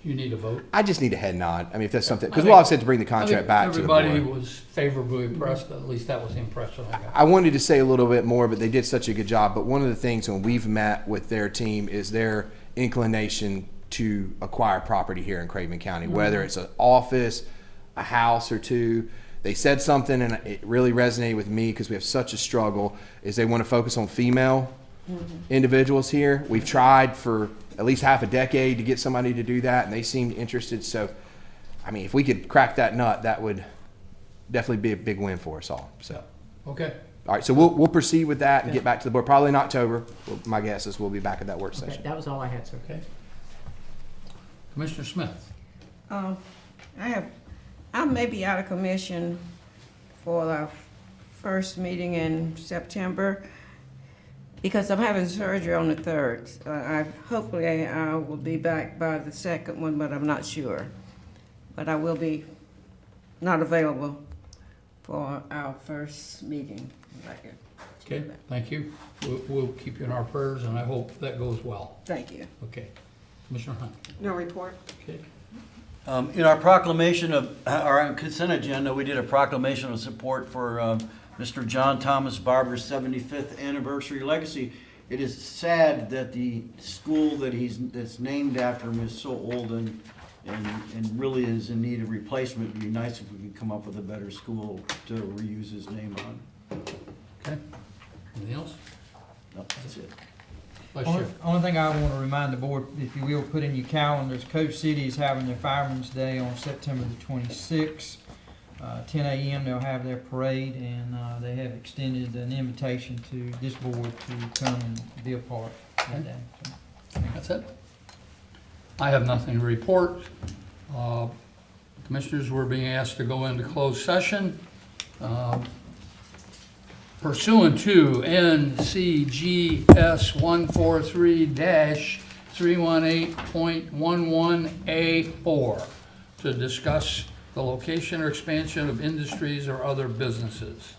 You need a vote? I just need a head nod. I mean, if that's something, because we'll all have to bring the contract back to the board. Everybody was favorably impressed. At least that was the impression I got. I wanted to say a little bit more, but they did such a good job. But one of the things when we've met with their team is their inclination to acquire property here in Craven County, whether it's an office, a house or two. They said something, and it really resonated with me because we have such a struggle, is they want to focus on female individuals here. We've tried for at least half a decade to get somebody to do that, and they seemed interested. So, I mean, if we could crack that nut, that would definitely be a big win for us all. So, okay. All right, so we'll proceed with that and get back to the board probably in October. My guess is we'll be back at that work session. That was all I had, sir. Okay. Commissioner Smith. I may be out of commission for the first meeting in September because I'm having surgery on the 3rd. Hopefully I will be back by the 2nd one, but I'm not sure. But I will be not available for our first meeting. Okay, thank you. We'll keep you in our prayers, and I hope that goes well. Thank you. Okay. Commissioner Hunt. No report. Okay. In our proclamation of our consent agenda, we did a proclamation of support for Mr. John Thomas Barber's 75th anniversary legacy. It is sad that the school that's named after him is so old and really is in need of replacement. It'd be nice if we could come up with a better school to reuse his name on. Okay. Anything else? No, that's it. Only thing I want to remind the board, if you will, put in your calendars, Coach City is having their Fireman's Day on September the 26th. 10 a.m. they'll have their parade, and they have extended an invitation to this board to come and be a part of that day. So, that's it. I have nothing to report. Commissioners, we're being asked to go into closed session. Pursuant to NCGS 143-318.11A4 to discuss the location or expansion of industries or other businesses.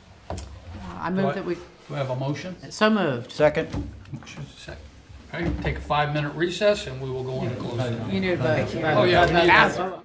I move that we. Do I have a motion? So moved. Second. Motion second. All right, take a 5-minute recess and we will go into closed session. You need a vote. Oh, yeah, we need a vote.